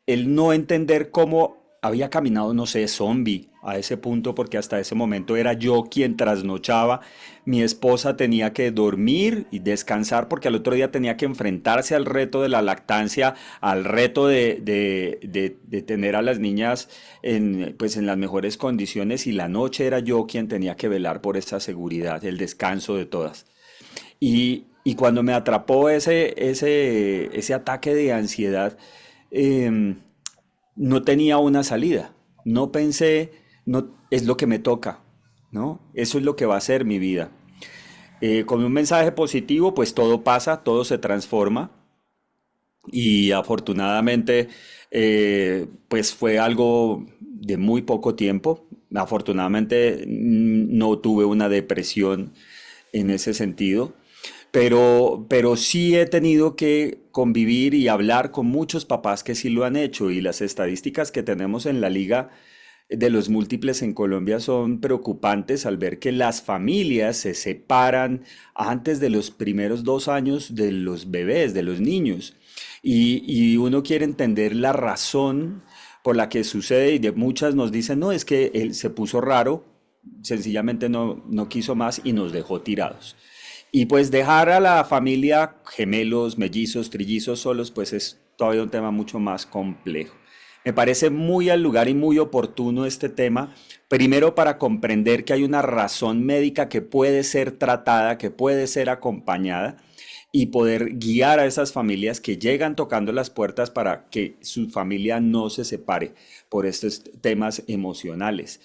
el no entender cómo había caminado, no sé, zombie a ese punto, porque hasta ese momento era yo quien trasnochaba. Mi esposa tenía que dormir y descansar porque al otro día tenía que enfrentarse al reto de la lactancia, al reto de tener a las niñas en, pues, en las mejores condiciones, y la noche era yo quien tenía que velar por esa seguridad, el descanso de todas. Y cuando me atrapó ese ataque de ansiedad, em, no tenía una salida. No pensé, no, es lo que me toca, ¿no? Eso es lo que va a ser mi vida. Con un mensaje positivo, pues todo pasa, todo se transforma y afortunadamente, pues fue algo de muy poco tiempo. Afortunadamente no tuve una depresión en ese sentido. Pero sí he tenido que convivir y hablar con muchos papás que sí lo han hecho, y las estadísticas que tenemos en la liga de los múltiples en Colombia son preocupantes al ver que las familias se separan antes de los primeros 2 años de los bebés, de los niños. Y uno quiere entender la razón por la que sucede y de muchas nos dicen, no, es que él se puso raro, sencillamente no quiso más y nos dejó tirados. Y pues dejar a la familia, gemelos, mellizos, trillizos solos, pues es todavía un tema mucho más complejo. Me parece muy al lugar y muy oportuno este tema, primero para comprender que hay una razón médica que puede ser tratada, que puede ser acompañada y poder guiar a esas familias que llegan tocando las puertas para que su familia no se separe por estos temas emocionales.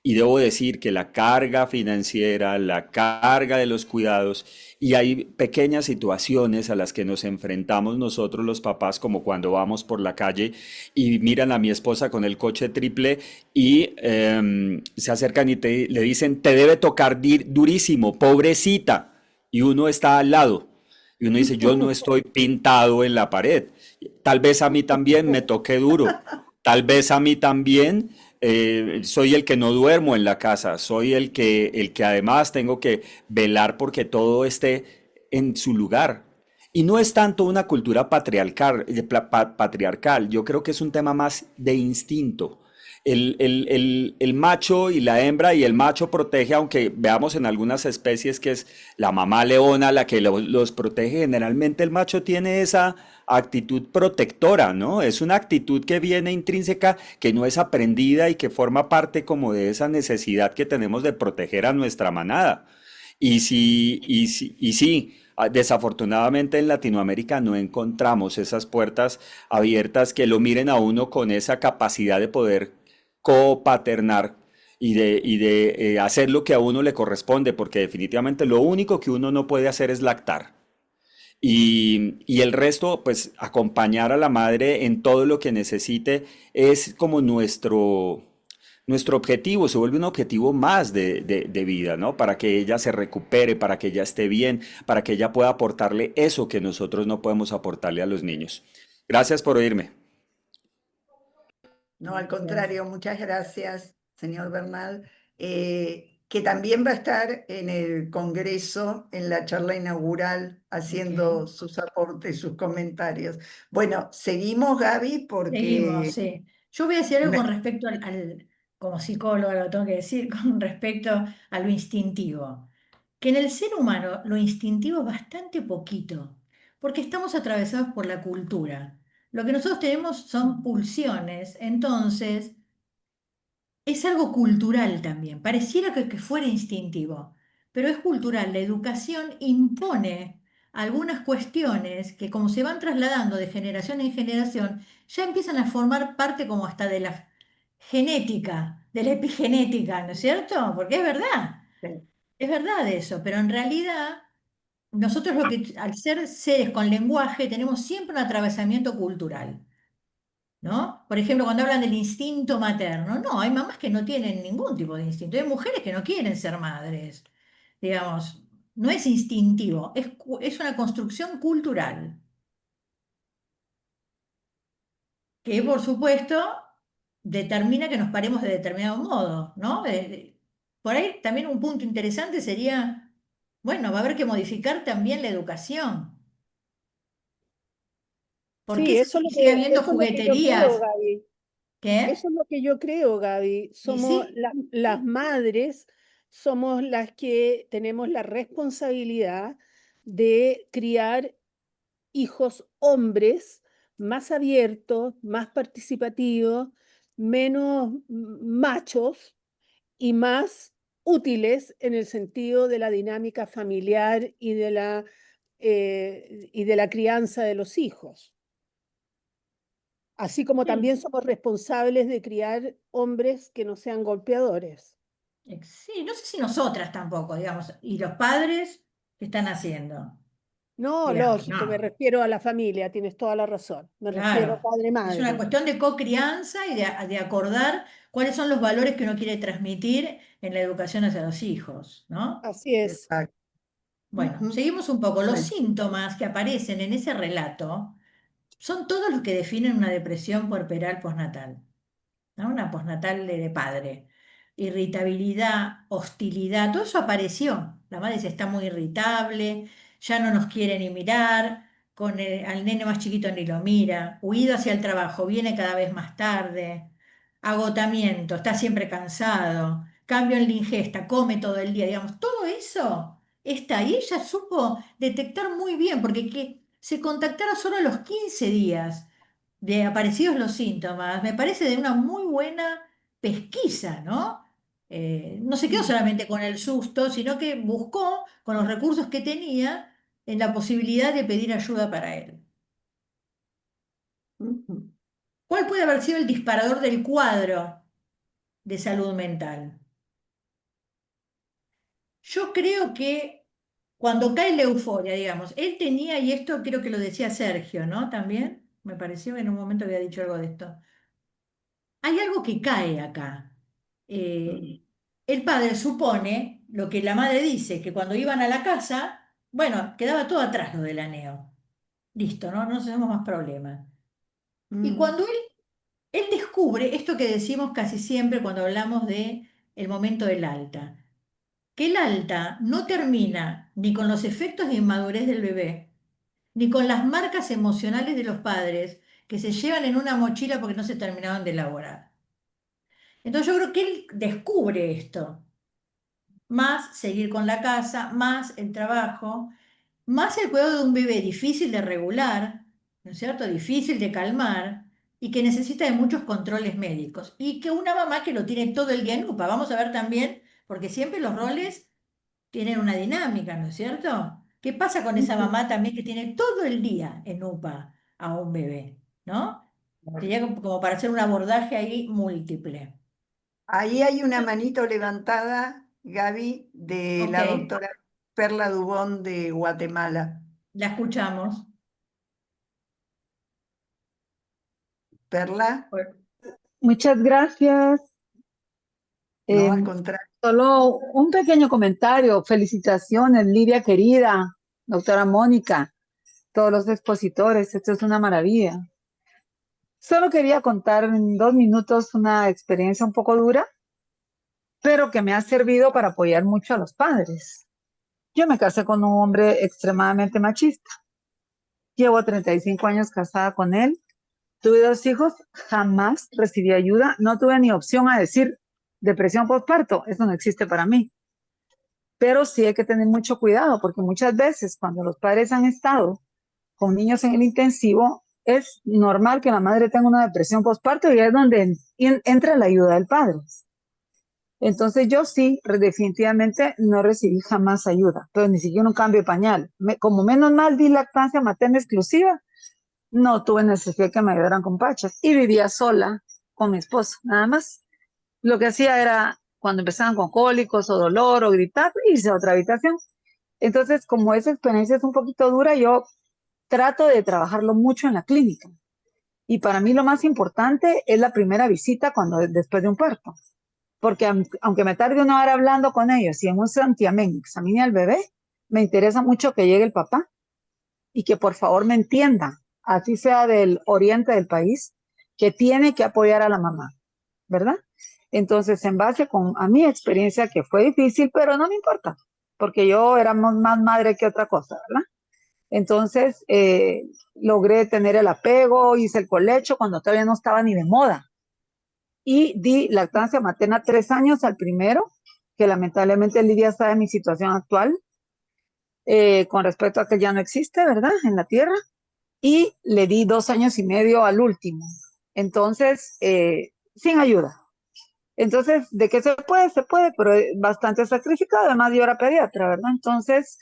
Y debo decir que la carga financiera, la carga de los cuidados, y hay pequeñas situaciones a las que nos enfrentamos nosotros los papás, como cuando vamos por la calle y miran a mi esposa con el coche triple y se acercan y le dicen, te debe tocar durísimo, pobrecita, y uno está al lado. Y uno dice, yo no estoy pintado en la pared. Tal vez a mí también me toque duro. Tal vez a mí también soy el que no duermo en la casa. Soy el que además tengo que velar porque todo esté en su lugar. Y no es tanto una cultura patriarcal. Yo creo que es un tema más de instinto. El macho y la hembra y el macho protege, aunque veamos en algunas especies que es la mamá leona la que los protege, generalmente el macho tiene esa actitud protectora, ¿no? Es una actitud que viene intrínseca, que no es aprendida y que forma parte como de esa necesidad que tenemos de proteger a nuestra manada. Y sí, desafortunadamente en Latinoamérica no encontramos esas puertas abiertas que lo miren a uno con esa capacidad de poder copaternar y de hacer lo que a uno le corresponde, porque definitivamente lo único que uno no puede hacer es lactar. Y el resto, pues acompañar a la madre en todo lo que necesite es como nuestro objetivo, se vuelve un objetivo más de vida, ¿no? Para que ella se recupere, para que ella esté bien, para que ella pueda aportarle eso que nosotros no podemos aportarle a los niños. Gracias por oírme. No, al contrario, muchas gracias, señor Bernal, que también va a estar en el Congreso, en la charla inaugural, haciendo Ok. sus aportes, sus comentarios. Bueno, seguimos, Gaby, Seguimos, porque sí. Yo voy a decir algo con me- respecto como psicóloga lo tengo que decir, con respecto a lo instintivo. Que en el ser humano lo instintivo es bastante poquito, porque estamos atravesados por la cultura. Lo que nosotros tenemos son pulsiones, entonces es algo cultural también. Pareciera que fuera instintivo, pero es cultural. La educación impone algunas cuestiones que como se van trasladando de generación en generación, ya empiezan a formar parte como hasta de la genética, de la epigenética, ¿no es cierto? Porque es verdad eso, pero en realidad nosotros lo que, al ser seres con lenguaje, tenemos siempre un atravesamiento cultural, ¿no? Por ejemplo, cuando hablan del instinto materno, no, hay mamás que no tienen ningún tipo de instinto, hay mujeres que no quieren ser madres, digamos, no es instintivo, es una construcción cultural, que por supuesto determina que nos paremos de determinado modo, ¿no? Por ahí también un punto interesante sería, bueno, va a haber que modificar también la educación. ¿Por qué Sí, sigue habiendo eso es lo que yo creo, jugueterías? Gaby. ¿Qué? Eso es lo que yo creo, Gaby. Y Somos sí, las madres, somos las que tenemos la responsabilidad de criar hijos hombres más abiertos, más participativos, menos machos y más útiles en el sentido de la dinámica familiar y de la crianza de los hijos. Así como sí, también somos responsables de criar hombres que no sean golpeadores. sí, no sé si nosotras tampoco, digamos, y los padres, ¿qué están haciendo? No, Digamos, lógico, me no, refiero a la familia, tienes toda la razón. Me refiero a claro. Es una padre-madre. cuestión de co-crianza y de acordar cuáles son los valores que uno quiere transmitir en la educación hacia los hijos, ¿no? Así es. exacto. Bueno, Ujú. seguimos un poco. Los Bueno, síntomas que aparecen en ese relato son todos los que definen una depresión puerperal postnatal, ¿no? Una postnatal de padre. Irritabilidad, hostilidad, todo eso apareció. La madre se está muy irritable, ya no nos quiere ni mirar, al nene más chiquito ni lo mira, huido hacia el trabajo, viene cada vez más tarde, agotamiento, está siempre cansado, cambio en la ingesta, come todo el día, digamos, todo eso está ahí. Ella supo detectar muy bien, porque que se contactara solo a los 15 días de aparecidos los síntomas, me parece de una muy buena pesquisa, ¿no? No se quedó solamente con el susto, sino que buscó, con los recursos que tenía, en la posibilidad de pedir ayuda para él. Ujú. ¿Cuál puede haber sido el disparador del cuadro de salud mental? Yo creo que cuando cae la euforia, digamos, él tenía, y esto creo que lo decía Sergio, ¿no? También, me pareció que en un momento había dicho algo de esto. Hay algo que cae acá. Eh, el padre supone lo que la madre dice, que cuando iban a la casa, bueno, quedaba todo atrás lo del aneo. Listo, ¿no? No tenemos más problemas. Y Mm. cuando él descubre esto que decimos casi siempre cuando hablamos de el momento del alta, que el alta no termina ni con los efectos de inmadurez del bebé, ni con las marcas emocionales de los padres que se llevan en una mochila porque no se terminaban de elaborar. Entonces yo creo que él descubre esto, más seguir con la casa, más el trabajo, más el cuidado de un bebé difícil de regular, ¿no es cierto? Difícil de calmar y que necesita de muchos controles médicos. Y que una mamá que lo tiene todo el día en UPA. Vamos a ver también, porque siempre los roles tienen una dinámica, ¿no es cierto? ¿Qué pasa con esa mamá también que tiene todo el día en UPA a un bebé, ¿no? Sería como para hacer un abordaje ahí múltiple. Ahí hay una manito levantada, Gaby, de Ok, la doctora Perla Dubón de Guatemala. la escuchamos. Perla, Muchas gracias. no, al contrario. Solo un pequeño comentario. Felicitaciones, Lidia querida, doctora Mónica, todos los expositores. Esto es una maravilla. Solo quería contar en 2 minutos una experiencia un poco dura, pero que me ha servido para apoyar mucho a los padres. Yo me casé con un hombre extremadamente machista. Llevo 35 años casada con él. Tuve 2 hijos, jamás recibí ayuda, no tuve ni opción a decir depresión postparto, eso no existe para mí. Pero sí hay que tener mucho cuidado porque muchas veces cuando los padres han estado con niños en el intensivo, es normal que la madre tenga una depresión postparto y es donde entra la ayuda del padre. Entonces yo sí, definitivamente no recibí jamás ayuda, pero ni siquiera un cambio de pañal. Como menos mal di lactancia materna exclusiva, no tuve necesidad que me ayudaran con pachas y vivía sola con mi esposo, nada más. Lo que hacía era, cuando empezaban con cólicos o dolor o gritar, irse a otra habitación. Entonces, como esa experiencia es un poquito dura, yo trato de trabajarlo mucho en la clínica. Y para mí lo más importante es la primera visita después de un parto. Porque aunque me tarde 1 hora hablando con ellos y en un santiamén examine al bebé, me interesa mucho que llegue el papá y que por favor me entienda, así sea del oriente del país, que tiene que apoyar a la mamá, ¿verdad? Entonces, en base a mi experiencia, que fue difícil, pero no me importa, porque yo era más madre que otra cosa, ¿verdad? Entonces, logré tener el apego, hice el colecho cuando todavía no estaba ni de moda. Y di lactancia materna 3 años al primero, que lamentablemente Lidia sabe mi situación actual, con respecto a que ya no existe, ¿verdad? En la tierra. Y le di 2 años y medio al último. Entonces, sin ayuda. Entonces, ¿de qué se puede? Se puede, pero es bastante sacrificado. Además, yo era pediatra, ¿verdad? Entonces,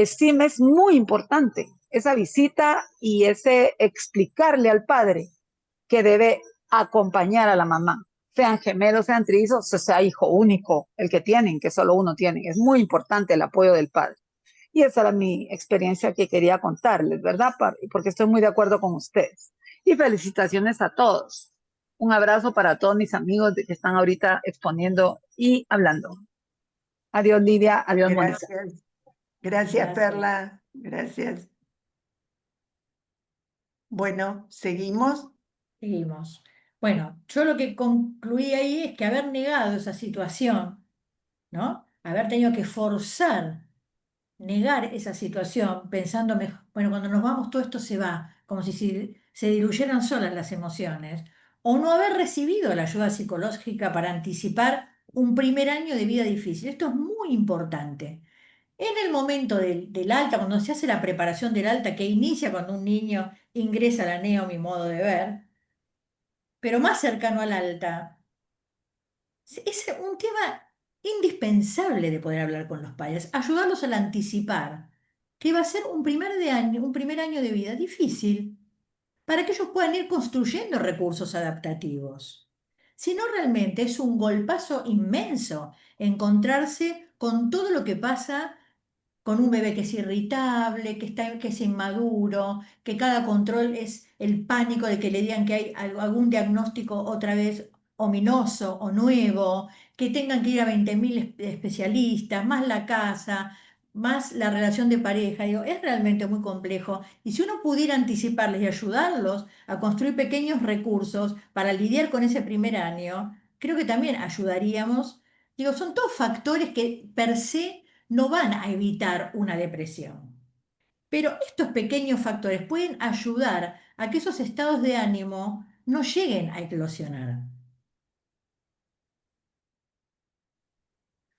sí me es muy importante esa visita y ese explicarle al padre que debe acompañar a la mamá. Sean gemelos, sean trillizos, o sea hijo único, el que tienen, que solo uno tiene. Es muy importante el apoyo del padre. Y esa era mi experiencia que quería contarles, ¿verdad? Porque estoy muy de acuerdo con ustedes. Y felicitaciones a todos. Un abrazo para todos mis amigos que están ahorita exponiendo y hablando. Adiós, Lidia. Adiós, Mónica. Gracias. Gracias, Gracias. Perla. Gracias. Bueno, seguimos. Seguimos. Bueno, yo lo que concluí ahí es que haber negado esa situación, ¿no? Haber tenido que forzar, negar esa situación, pensando, bueno, cuando nos vamos todo esto se va, como si se diluyeran solas las emociones, o no haber recibido la ayuda psicológica para anticipar un primer año de vida difícil. Esto es muy importante. En el momento del alta, cuando se hace la preparación del alta, que inicia cuando un niño ingresa a la NEO, mi modo de ver, pero más cercano al alta, es un tema indispensable de poder hablar con los padres, ayudarlos al anticipar que va a ser un primer año de vida difícil, para que ellos puedan ir construyendo recursos adaptativos. Si no, realmente es un golpazo inmenso encontrarse con todo lo que pasa con un bebé que es irritable, que es inmaduro, que cada control es el pánico de que le digan que hay algún diagnóstico otra vez ominoso o nuevo, que tengan que ir a 20.000 especialistas, más la casa, más la relación de pareja. Digo, es realmente muy complejo. Y si uno pudiera anticiparles y ayudarlos a construir pequeños recursos para lidiar con ese primer año, creo que también ayudaríamos. Digo, son todos factores que per se no van a evitar una depresión. Pero estos pequeños factores pueden ayudar a que esos estados de ánimo no lleguen a eclosionar.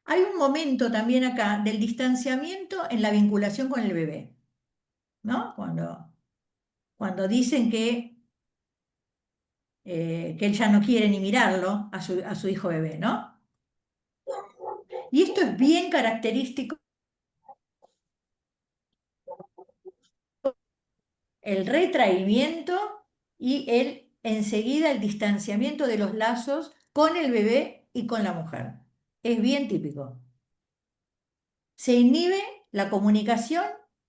Hay un momento también acá del distanciamiento en la vinculación con el bebé, ¿no? Cuando dicen que él ya no quiere ni mirarlo a su hijo bebé, ¿no? Y esto es bien característico, el retraimiento y enseguida el distanciamiento de los lazos con el bebé y con la mujer. Es bien típico. Se inhibe la comunicación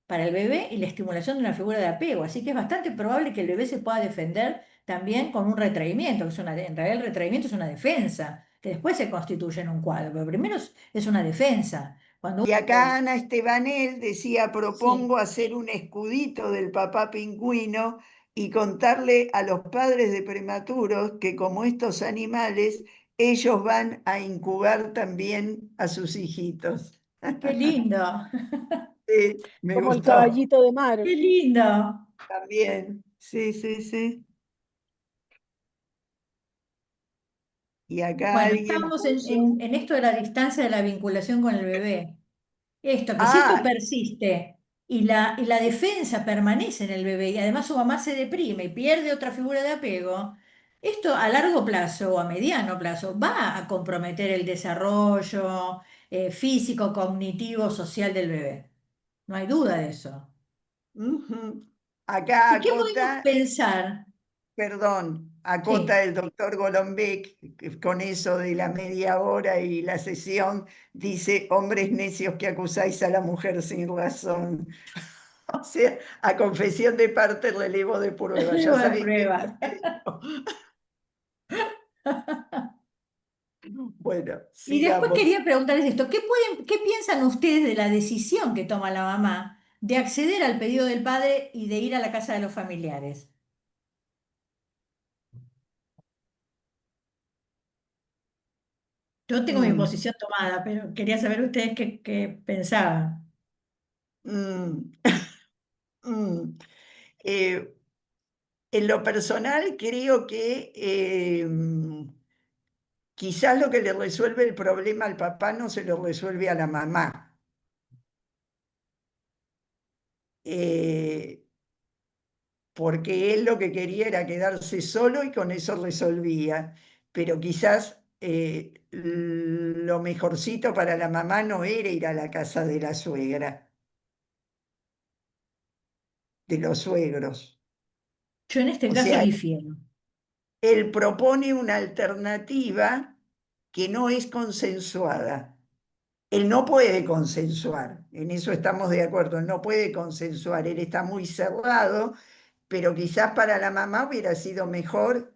para el bebé y la estimulación de una figura de apego, así que es bastante probable que el bebé se pueda defender también con un retraimiento, que en realidad el retraimiento es una defensa, que después se constituye en un cuadro, pero primero es una defensa. Y acá Ana Estebanel decía, Sí. propongo hacer un escudito del papá pingüino y contarle a los padres de prematuros que como estos animales, ellos van a incubar también a sus hijitos. Qué lindo, Sí, me Como el gustó caballito de mar. qué lindo. también. Sí, sí, sí. Y acá Bueno, alguien estábamos puso, en esto de la distancia de la vinculación con el bebé. Esto, que si esto ah, persiste y la defensa permanece en el bebé y además su mamá se deprime y pierde otra figura de apego, esto a largo plazo o a mediano plazo va a comprometer el desarrollo físico, cognitivo, social del bebé. No hay duda de eso. ujú. Acá ¿Y qué podemos acota. pensar? Perdón, acota Sí, el doctor Golombek, que con eso de la media hora y la sesión, dice, hombres necios que acusáis a la mujer sin razón. O sea, a confesión de parte, relevo de prueba. Ya llevo de sabéis que pruebas. no creo. Bueno, Y después sigamos. quería preguntarles esto, qué piensan ustedes de la decisión que toma la mamá de acceder al pedido del padre y de ir a la casa de los familiares? Yo tengo mi Mm, posición tomada, pero quería saber ustedes qué pensaban. mm, mm. Eh, en lo personal, creo que quizás lo que le resuelve el problema al papá no se lo resuelve a la mamá. Eh, porque él lo que quería era quedarse solo y con eso resolvía. Pero quizás lo mejorcito para la mamá no era ir a la casa de la suegra, de los suegros. Yo en este O caso sea, difiero. él propone una alternativa que no es consensuada. Él no puede consensuar, en eso estamos de acuerdo, él no puede consensuar, él está muy cerrado, pero quizás para la mamá hubiera sido mejor,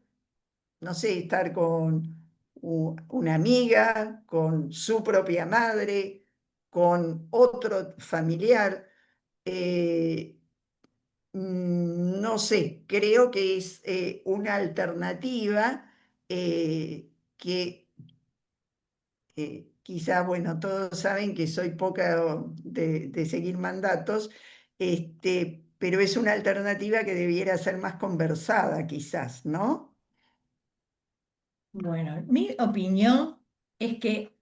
no sé, estar con una amiga, con su propia madre, con otro familiar. eh, No sé, creo que es una alternativa que quizás, bueno, todos saben que soy poca de seguir mandatos, pero es una alternativa que debiera ser más conversada, quizás, ¿no? Bueno, mi opinión es que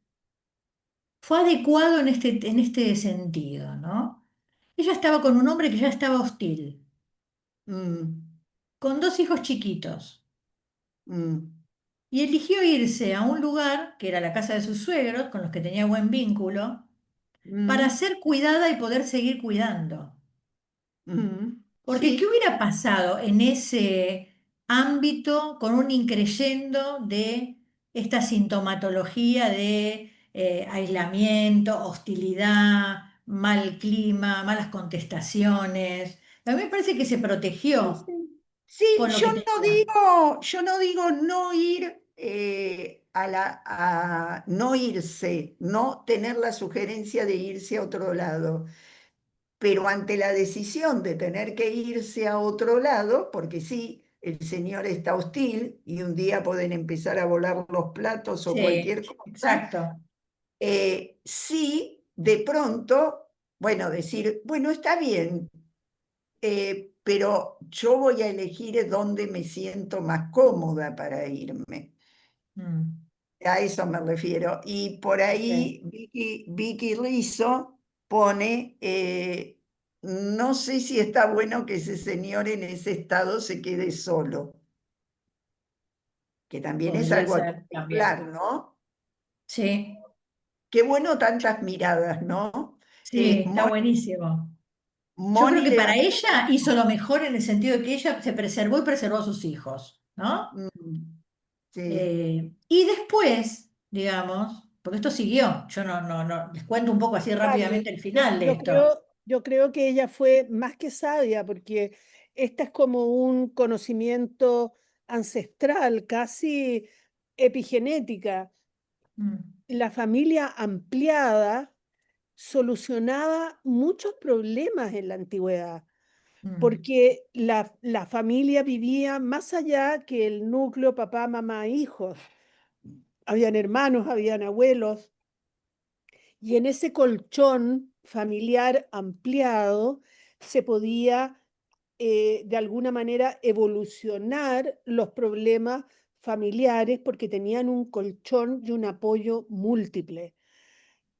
fue adecuado en este sentido, ¿no? Ella estaba con un hombre que ya estaba hostil, Mm, con dos hijos chiquitos, mm, y eligió irse a un lugar, que era la casa de sus suegros, con los que tenía buen vínculo, para mm, ser cuidada y poder seguir cuidando. Porque, ¿qué sí, hubiera pasado en ese ámbito con un increyendo de esta sintomatología de aislamiento, hostilidad, mal clima, malas contestaciones? A mí me parece que se sí, protegió sí. Sí, con lo que tenía. yo no digo no ir no irse, no tener la sugerencia de irse a otro lado. Pero ante la decisión de tener que irse a otro lado, porque sí, el señor está hostil y un día pueden empezar a volar los platos o Sí, cualquier cosa, exacto. sí, de pronto, bueno, decir, bueno, está bien, pero yo voy a elegir dónde me siento más cómoda para irme. Mm, A eso me refiero. Y por ok. ahí Vicky Rizzo pone, no sé si está bueno que ese señor en ese estado se quede solo, que también es Podría algo a ser también. contemplar, ¿no? Sí, Qué bueno tantas miradas, ¿no? sí, está Moni, buenísimo. Yo creo Moni que para levantó. ella hizo lo mejor en el sentido de que ella se preservó y preservó a sus hijos, ¿no? Mm, sí, Y después, digamos, porque esto siguió, yo no, les cuento un poco así Vale, rápidamente el final de esto. yo creo que ella fue más que sabia porque esta es como un conocimiento ancestral, casi epigenética. Mm, La familia ampliada solucionaba muchos problemas en la antigüedad, mm, porque la familia vivía más allá que el núcleo papá, mamá, hijos. Habían hermanos, habían abuelos, y en ese colchón familiar ampliado se podía de alguna manera evolucionar los problemas familiares porque tenían un colchón y un apoyo múltiple,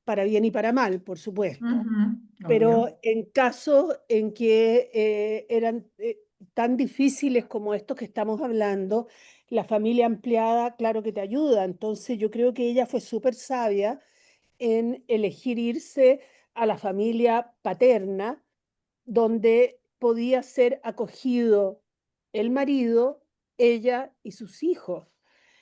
para bien y para mal, por supuesto. ujú, obvio. Pero en casos en que eran tan difíciles como estos que estamos hablando, la familia ampliada, claro que te ayuda. Entonces yo creo que ella fue súper sabia en elegir irse a la familia paterna, donde podía ser acogido el marido, ella y sus hijos.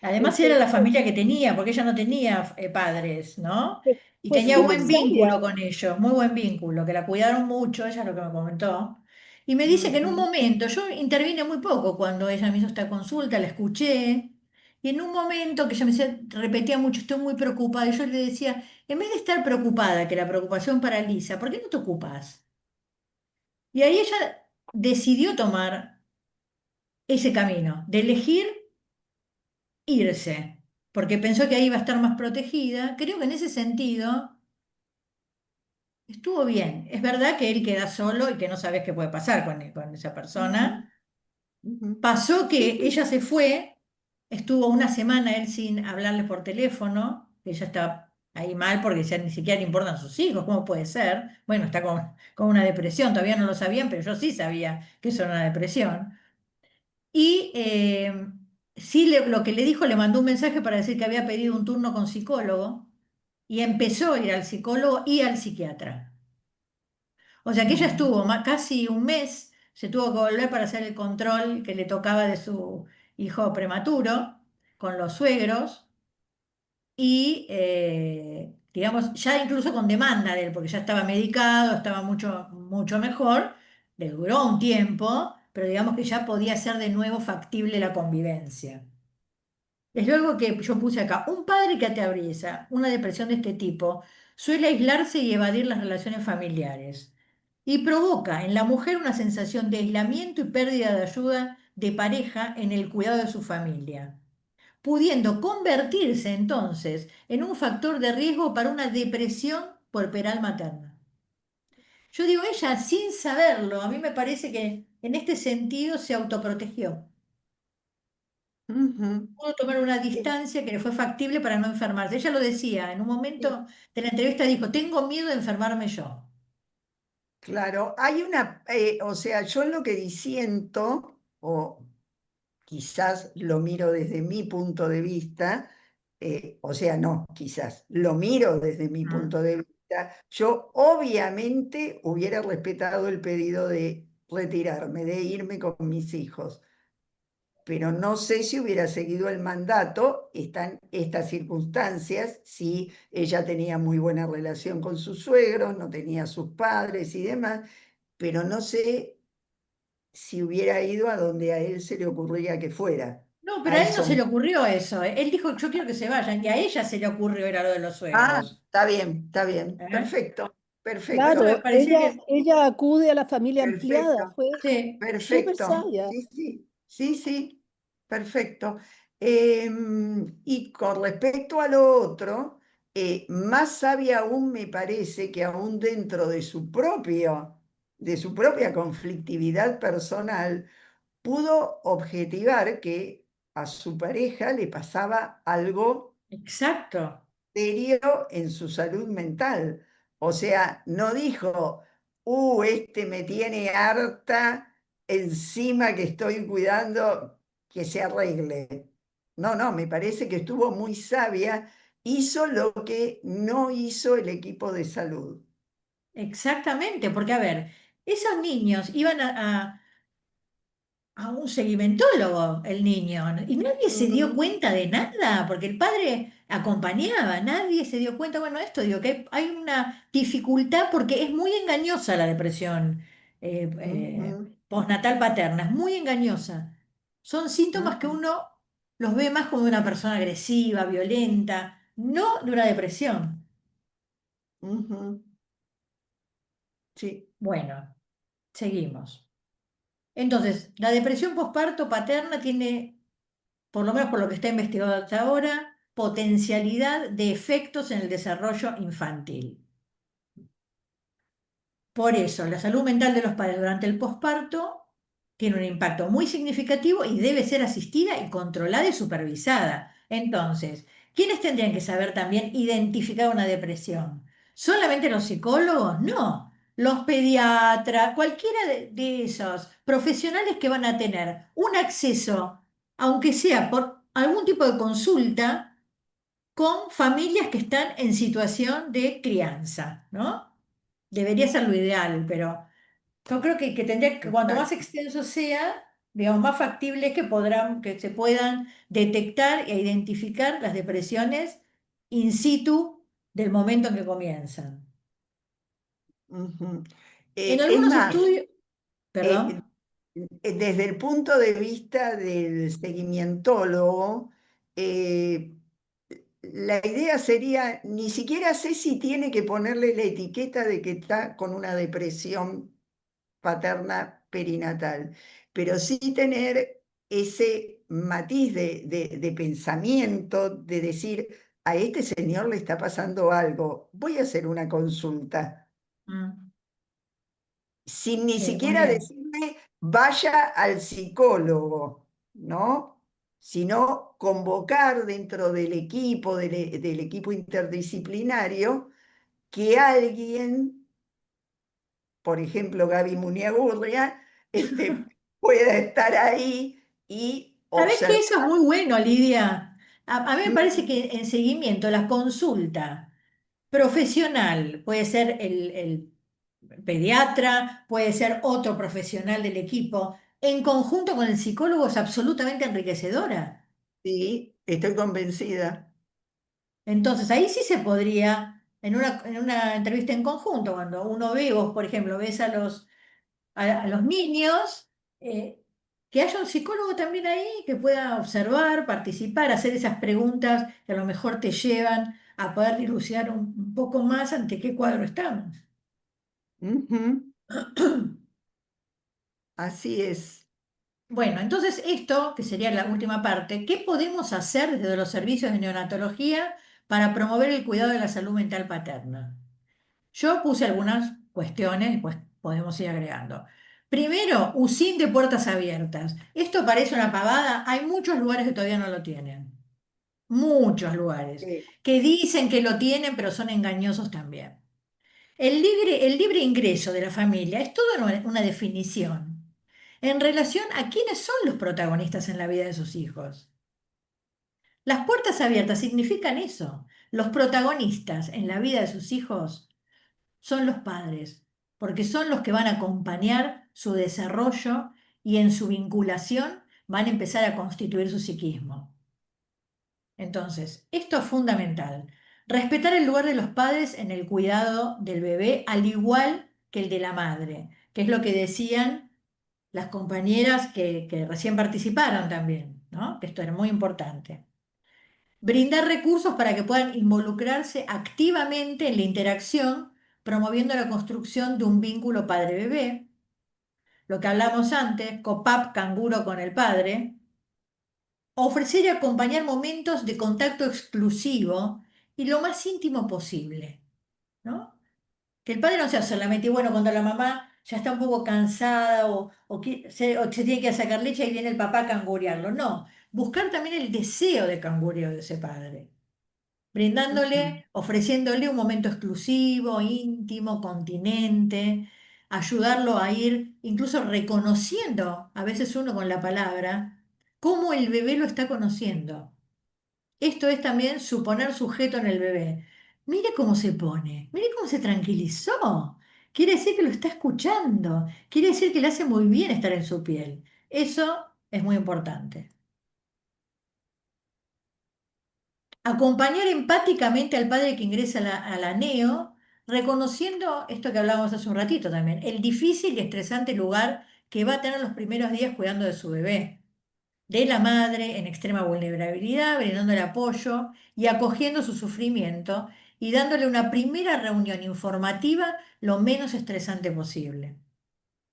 Además era la Entonces, familia que tenía, porque ella no tenía padres, ¿no? fue, Y fue tenía súper buen vínculo sabia. con ellos, muy buen vínculo, que la cuidaron mucho, ella es lo que me comentó. Y me dice que en un ujú. momento, yo intervine muy poco cuando ella me hizo esta consulta, la escuché, y en un momento que ella me decía, repetía mucho, estoy muy preocupada, y yo le decía, en vez de estar preocupada, que la preocupación paraliza, ¿por qué no te ocupas? Y ahí ella decidió tomar ese camino, de elegir irse, porque pensó que ahí iba a estar más protegida. Creo que en ese sentido estuvo bien. Es verdad que él queda solo y que no sabes qué puede pasar con esa Ujú, persona. ujú. Pasó Sí, que ella se fue, estuvo una semana él sin hablarle por teléfono, que ella estaba ahí mal porque ya ni siquiera le importan sus hijos, ¿cómo puede ser? Bueno, está con una depresión, todavía no lo sabían, pero yo sí sabía que eso era una depresión. Y sí, lo que le dijo, le mandó un mensaje para decir que había pedido un turno con psicólogo y empezó a ir al psicólogo y al psiquiatra. O sea que ella mm, estuvo casi un mes, se tuvo que volver para hacer el control que le tocaba de su hijo prematuro con los suegros y, digamos, ya incluso con demanda de él, porque ya estaba medicado, estaba mucho mejor, le duró un tiempo, pero digamos que ya podía ser de nuevo factible la convivencia. Es luego que yo puse acá, un padre que aterriza una depresión de este tipo suele aislarse y evadir las relaciones familiares. y provoca en la mujer una sensación de aislamiento y pérdida de ayuda de pareja en el cuidado de su familia, pudiendo convertirse entonces en un factor de riesgo para una depresión puerperal materna. Yo digo, ella sin saberlo, a mí me parece que en este sentido se autoprotegió. Ujú. Pudo tomar una Sí, distancia que le fue factible para no enfermarse. Ella lo decía, en un momento de la entrevista dijo, tengo miedo de enfermarme yo. claro, hay una, o sea, yo lo que disiento, o quizás lo miro desde mi punto de vista, o sea, no, quizás lo miro desde mi Mm. punto de vista, yo obviamente hubiera respetado el pedido de retirarme, de irme con mis hijos, pero no sé si hubiera seguido el mandato, están estas circunstancias, si ella tenía muy buena relación con sus suegros, no tenía sus padres y demás, pero no sé si hubiera ido a donde a él se le ocurría que fuera. No, pero A a él no se eso. le ocurrió eso. Él dijo, yo quiero que se vayan, y a ella se le ocurrió era lo de los Ah, suegros. está bien, ¿Eh? perfecto, Eso perfecto, me Claro, parecía que, ella acude a la familia ampliada, perfecto, fue sí. súper perfecto. sabia. Sí, sí, sí, sí, perfecto. Y con respecto a lo otro, más sabia aún me parece que aún dentro de su propia conflictividad personal, pudo objetivar que a su pareja le pasaba algo Exacto, serio en su salud mental. O sea, no dijo, este me tiene harta, encima que estoy cuidando, que se arregle. No, no, me parece que estuvo muy sabia, hizo lo que no hizo el equipo de salud. exactamente, porque a ver, esos niños iban a un segmentólogo, el niño, y nadie se dio Ujú, cuenta de nada, porque el padre acompañaba, nadie se dio cuenta, bueno, esto digo, que hay una dificultad porque es muy engañosa la depresión ujú, postnatal paterna, es muy engañosa. Son síntomas que ujú, uno los ve más como de una persona agresiva, violenta, no de una depresión. ujú. Sí. Bueno, seguimos. Entonces, la depresión postparto paterna tiene, por lo menos por lo que está investigado hasta ahora, potencialidad de efectos en el desarrollo infantil. Por eso, la salud mental de los padres durante el posparto tiene un impacto muy significativo y debe ser asistida y controlada y supervisada. Entonces, ¿quiénes tendrían que saber también identificar una depresión? ¿Solamente los psicólogos? No. Los pediatras, cualquiera de esos profesionales que van a tener un acceso, aunque sea por algún tipo de consulta, con familias que están en situación de crianza, ¿no? Debería ser lo ideal, pero yo creo que tendría que, cuanto más Exacto. extenso sea, digamos, más factible es que que se puedan detectar e identificar las depresiones in situ del momento en que comienzan. Ujú. Es En algunos más, estudios, eh, perdón. desde el punto de vista del seguimientólogo, eh, la idea sería, ni siquiera sé si tiene que ponerle la etiqueta de que está con una depresión paterna perinatal, pero sí tener ese matiz de pensamiento, de decir, a este señor le está pasando algo, voy a hacer una consulta Mm, sin ni sí, muy siquiera bien. decirle vaya al psicólogo, ¿no? Sino convocar dentro del equipo, del equipo interdisciplinario, que alguien, por ejemplo Gaby Muniagurria, pueda estar ahí y ¿Sabés que observar. eso es muy bueno, Lidia? A mí me parece que en seguimiento, la consulta profesional, puede ser el pediatra, puede ser otro profesional del equipo, en conjunto con el psicólogo es absolutamente enriquecedora. Sí, estoy convencida. Entonces ahí sí se podría, en una entrevista en conjunto, cuando uno ve, vos por ejemplo, ves a los niños, que haya un psicólogo también ahí que pueda observar, participar, hacer esas preguntas que a lo mejor te llevan a poder dilucidar un poco más ante qué cuadro estamos. Ujú. Así es. Bueno, entonces esto, que sería la última parte, ¿qué podemos hacer desde los servicios de neonatología para promover el cuidado de la salud mental paterna? Yo puse algunas cuestiones, pues podemos ir agregando. Primero, USIN de puertas abiertas. Esto parece una pavada, hay muchos lugares que todavía no lo tienen. Muchos lugares que dicen que lo tienen, pero son engañosos también. El libre ingreso de la familia es toda una definición en relación a quiénes son los protagonistas en la vida de sus hijos. Las puertas abiertas significan eso. Los protagonistas en la vida de sus hijos son los padres, porque son los que van a acompañar su desarrollo y en su vinculación van a empezar a constituir su psiquismo. Entonces, esto es fundamental. Respetar el lugar de los padres en el cuidado del bebé, al igual que el de la madre, que es lo que decían las compañeras que recién participaron también, ¿no? Que esto era muy importante. Brindar recursos para que puedan involucrarse activamente en la interacción, promoviendo la construcción de un vínculo padre-bebé. Lo que hablamos antes, COPAP, canguro con el padre. Ofrecer y acompañar momentos de contacto exclusivo y lo más íntimo posible, ¿no? Que el padre no sea solamente, bueno, cuando la mamá ya está un poco cansada o se tiene que sacar leche y viene el papá a cangurearlo. No, buscar también el deseo de cangureo de ese padre, Ujú. ofreciéndole un momento exclusivo, íntimo, continente, ayudarlo a ir, incluso reconociendo, a veces uno con la palabra, cómo el bebé lo está conociendo. Esto es también suponer sujeto en el bebé. Mire cómo se pone, mire cómo se tranquilizó. Quiere decir que lo está escuchando, quiere decir que le hace muy bien estar en su piel. Eso es muy importante. Acompañar empáticamente al padre que ingresa a la NEO, reconociendo esto que hablábamos hace un ratito también, el difícil y estresante lugar que va a tener los primeros días cuidando de su bebé, de la madre en extrema vulnerabilidad, brindándole apoyo y acogiendo su sufrimiento y dándole una primera reunión informativa lo menos estresante posible.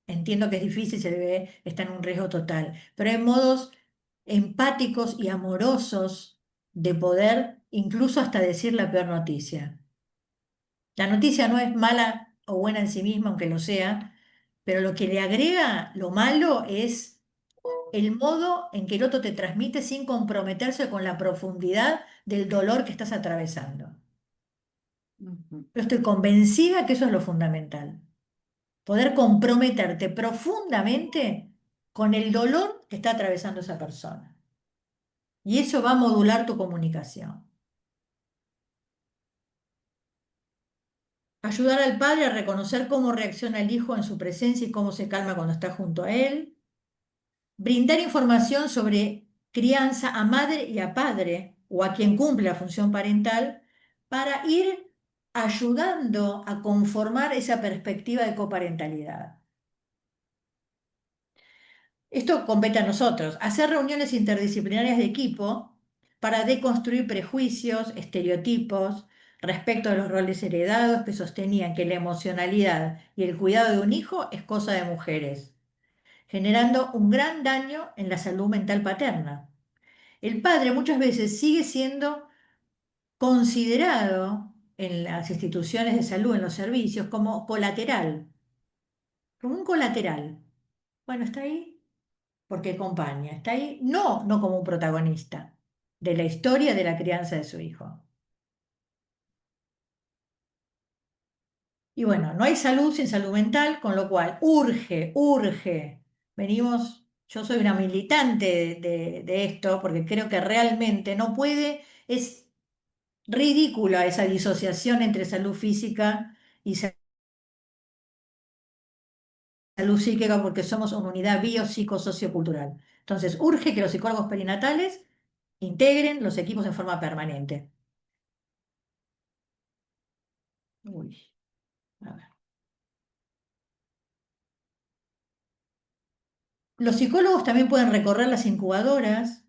Entiendo que es difícil si el bebé está en un riesgo total, pero hay modos empáticos y amorosos de poder incluso hasta decir la peor noticia. La noticia no es mala o buena en sí misma, aunque lo sea, pero lo que le agrega lo malo es el modo en que el otro te transmite sin comprometerse con la profundidad del dolor que estás atravesando. Ujú. Yo estoy convencida que eso es lo fundamental. Poder comprometerte profundamente con el dolor que está atravesando esa persona. Y eso va a modular tu comunicación. Ayudar al padre a reconocer cómo reacciona el hijo en su presencia y cómo se calma cuando está junto a él. Brindar información sobre crianza a madre y a padre o a quien cumple la función parental para ir ayudando a conformar esa perspectiva de coparentalidad. Esto compete a nosotros, hacer reuniones interdisciplinarias de equipo para deconstruir prejuicios, estereotipos respecto de los roles heredados que sostenían que la emocionalidad y el cuidado de un hijo es cosa de mujeres, generando un gran daño en la salud mental paterna. El padre muchas veces sigue siendo considerado en las instituciones de salud, en los servicios, como colateral, como un colateral. Bueno, está ahí porque acompaña, está ahí, no, no como un protagonista de la historia de la crianza de su hijo. Y bueno, no hay salud sin salud mental, con lo cual urge. Venimos, yo soy una militante de esto porque creo que realmente no puede, es ridícula esa disociación entre salud física y salud psíquica porque somos una unidad biopsicosociocultural. Entonces, urge que los psicólogos perinatales integren los equipos en forma permanente. Uy, a ver. Los psicólogos también pueden recorrer las incubadoras,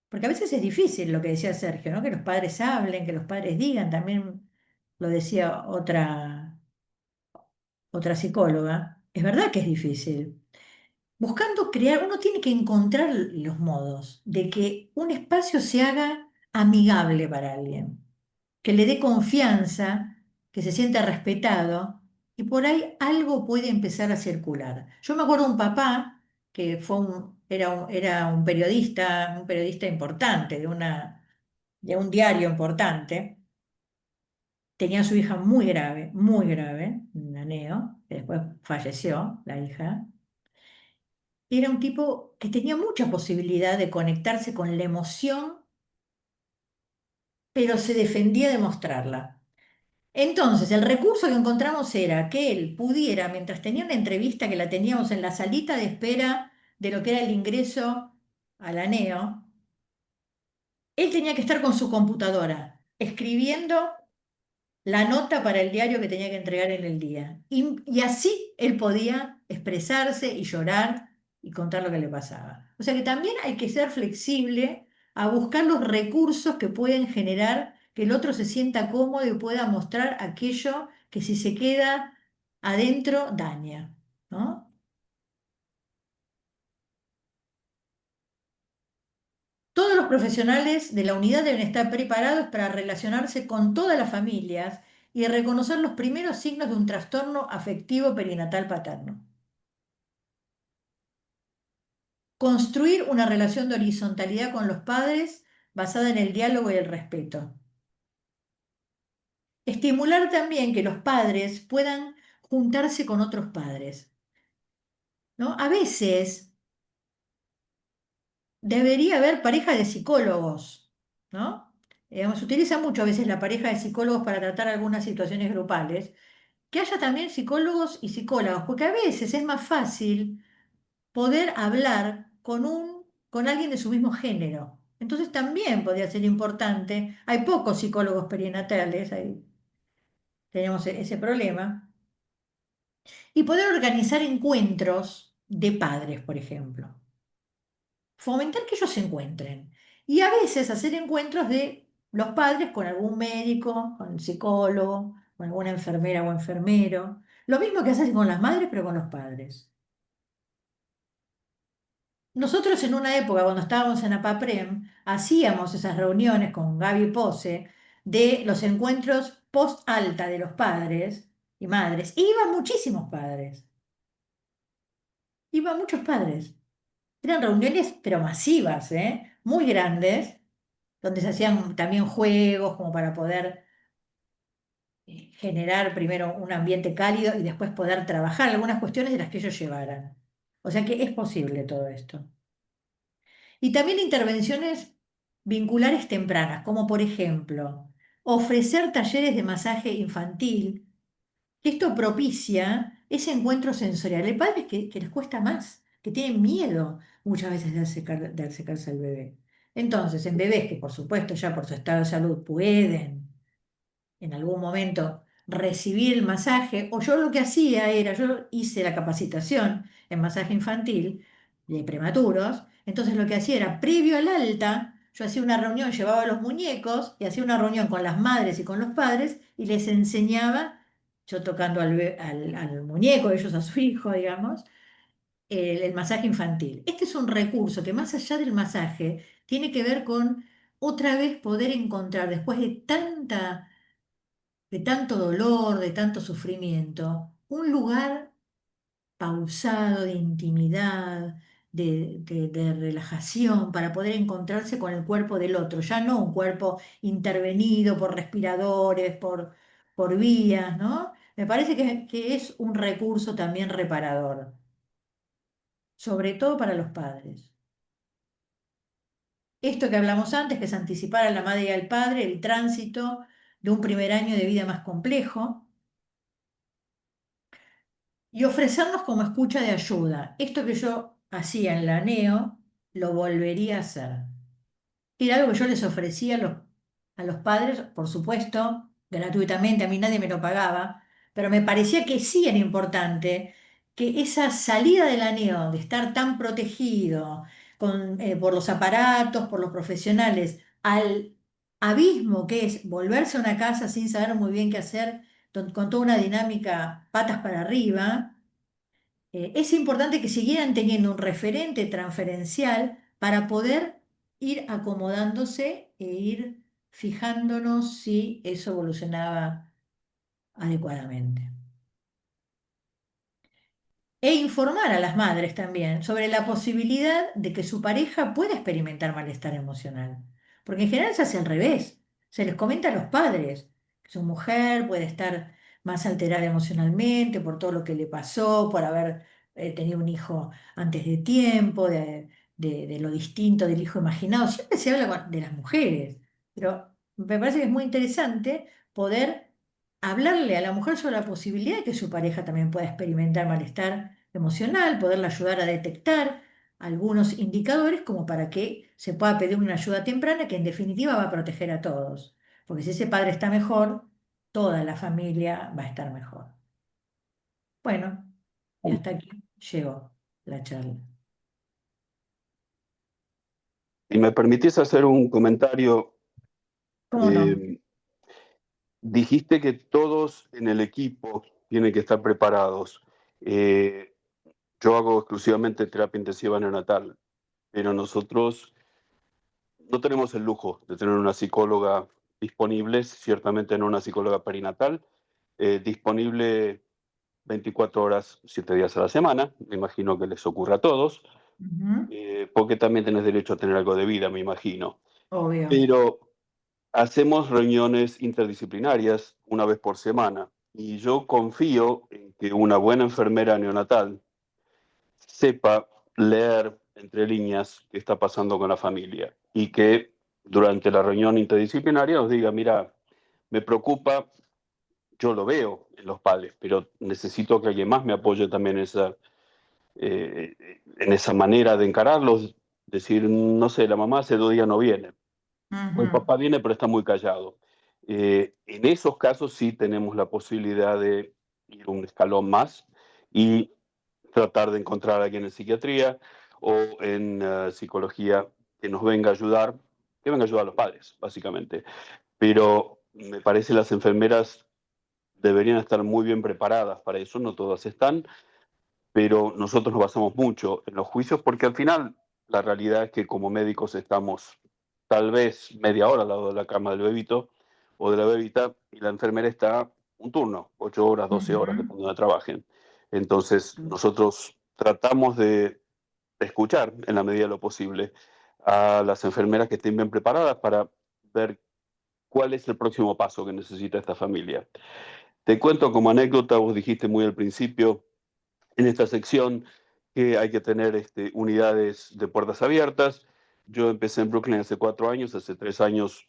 porque a veces es difícil lo que decía Sergio, ¿no? Que los padres hablen, que los padres digan, también lo decía otra psicóloga, es verdad que es difícil. Buscando crear, uno tiene que encontrar los modos de que un espacio se haga amigable para alguien, que le dé confianza, que se sienta respetado, y por ahí algo puede empezar a circular. Yo me acuerdo de un papá que era un periodista importante, de un diario importante. Tenía a su hija muy grave, una neo, que después falleció, la hija. Era un tipo que tenía mucha posibilidad de conectarse con la emoción, pero se defendía de mostrarla. Entonces, el recurso que encontramos era que él pudiera, mientras tenía una entrevista que la teníamos en la salita de espera de lo que era el ingreso a la NEO, él tenía que estar con su computadora, escribiendo la nota para el diario que tenía que entregar en el día. Y así él podía expresarse y llorar y contar lo que le pasaba. O sea que también hay que ser flexible a buscar los recursos que pueden generar que el otro se sienta cómodo y pueda mostrar aquello que si se queda adentro daña, ¿no? Todos los profesionales de la unidad deben estar preparados para relacionarse con todas las familias y reconocer los primeros signos de un trastorno afectivo perinatal paterno. Construir una relación de horizontalidad con los padres basada en el diálogo y el respeto. Estimular también que los padres puedan juntarse con otros padres, ¿no? A veces debería haber pareja de psicólogos, ¿no? Se utiliza mucho a veces la pareja de psicólogos para tratar algunas situaciones grupales, que haya también psicólogos y psicólogas, porque a veces es más fácil poder hablar con alguien de su mismo género. Entonces también podría ser importante, hay pocos psicólogos perinatales, ahí tenemos ese problema, y poder organizar encuentros de padres, por ejemplo. Fomentar que ellos se encuentren. Y a veces hacer encuentros de los padres con algún médico, con el psicólogo, con alguna enfermera o enfermero. Lo mismo que hacen con las madres, pero con los padres. Nosotros en una época, cuando estábamos en APAPREM, hacíamos esas reuniones con Gaby Pose de los encuentros post-alta de los padres y madres. Y iban muchísimos padres, iban muchos padres. Eran reuniones, pero masivas, ¿eh? Muy grandes, donde se hacían también juegos como para poder generar primero un ambiente cálido y después poder trabajar algunas cuestiones de las que ellos llevaran. O sea que es posible todo esto. Y también intervenciones vinculares tempranas, como por ejemplo, ofrecer talleres de masaje infantil. Esto propicia ese encuentro sensorial. Hay padres que les cuesta más, que tienen miedo muchas veces de acercarse al bebé. Entonces, en bebés que por supuesto ya por su estado de salud pueden en algún momento recibir el masaje, o yo lo que hacía era, yo hice la capacitación en masaje infantil de prematuros, entonces lo que hacía era, previo al alta, yo hacía una reunión, llevaba los muñecos y hacía una reunión con las madres y con los padres y les enseñaba, yo tocando al muñeco, ellos a su hijo, digamos, el masaje infantil. Este es un recurso que más allá del masaje tiene que ver con otra vez poder encontrar, después de tanto dolor, de tanto sufrimiento, un lugar pausado de intimidad, de relajación, para poder encontrarse con el cuerpo del otro, ya no un cuerpo intervenido por respiradores, por vías, ¿no? Me parece que es un recurso también reparador, sobre todo para los padres. Esto que hablamos antes, que es anticipar a la madre y al padre el tránsito de un primer año de vida más complejo, y ofrecernos como escucha de ayuda. Esto que yo hacía en la NEO, lo volvería a hacer. Era algo que yo les ofrecía a los padres, por supuesto, gratuitamente, a mí nadie me lo pagaba, pero me parecía que sí era importante que esa salida de la NEO, de estar tan protegido por los aparatos, por los profesionales, al abismo que es volverse a una casa sin saber muy bien qué hacer con toda una dinámica patas para arriba, es importante que siguieran teniendo un referente transferencial para poder ir acomodándose e ir fijándonos si eso evolucionaba adecuadamente. E informar a las madres también sobre la posibilidad de que su pareja pueda experimentar malestar emocional. Porque en general se hace al revés. Se les comenta a los padres que su mujer puede estar más alterada emocionalmente por todo lo que le pasó, por haber tenido un hijo antes de tiempo, de lo distinto del hijo imaginado. Siempre se habla de las mujeres, pero me parece que es muy interesante poder hablarle a la mujer sobre la posibilidad de que su pareja también pueda experimentar malestar emocional, poderle ayudar a detectar algunos indicadores como para que se pueda pedir una ayuda temprana que en definitiva va a proteger a todos. Porque si ese padre está mejor, toda la familia va a estar mejor. Bueno, y hasta aquí llegó la charla. Y me permitís hacer un comentario. ¿Cómo no? Dijiste que todos en el equipo tienen que estar preparados. Eh, yo hago exclusivamente terapia intensiva neonatal, pero nosotros no tenemos el lujo de tener una psicóloga disponible, ciertamente no una psicóloga perinatal, disponible 24 horas, 7 días a la semana. Me imagino que les ocurre a todos, Ujú, porque también tenés derecho a tener algo de vida, me imagino. obvio. Pero hacemos reuniones interdisciplinarias una vez por semana y yo confío en que una buena enfermera neonatal sepa leer entre líneas qué está pasando con la familia y que durante la reunión interdisciplinaria nos diga, mira, me preocupa, yo lo veo en los padres, pero necesito que alguien más me apoye también en esa manera de encararlos, decir, no sé, la mamá hace 2 días no viene, o el Ujú, papá viene pero está muy callado. En esos casos sí tenemos la posibilidad de ir un escalón más y tratar de encontrar a alguien en psiquiatría o en psicología que nos venga a ayudar, que venga a ayudar a los padres, básicamente. Pero me parece que las enfermeras deberían estar muy bien preparadas para eso, no todas están, pero nosotros nos basamos mucho en los juicios porque al final la realidad es que como médicos estamos tal vez media hora al lado de la cama del bebito o de la bebita y la enfermera está un turno, 8 horas, 12 horas, ujú. dependiendo de donde trabajen. Entonces nosotros tratamos de escuchar en la medida de lo posible a las enfermeras que estén bien preparadas para ver cuál es el próximo paso que necesita esta familia. Te cuento como anécdota, vos dijiste muy al principio en esta sección que hay que tener unidades de puertas abiertas. Yo empecé en Brooklyn hace 4 años, hace 3 años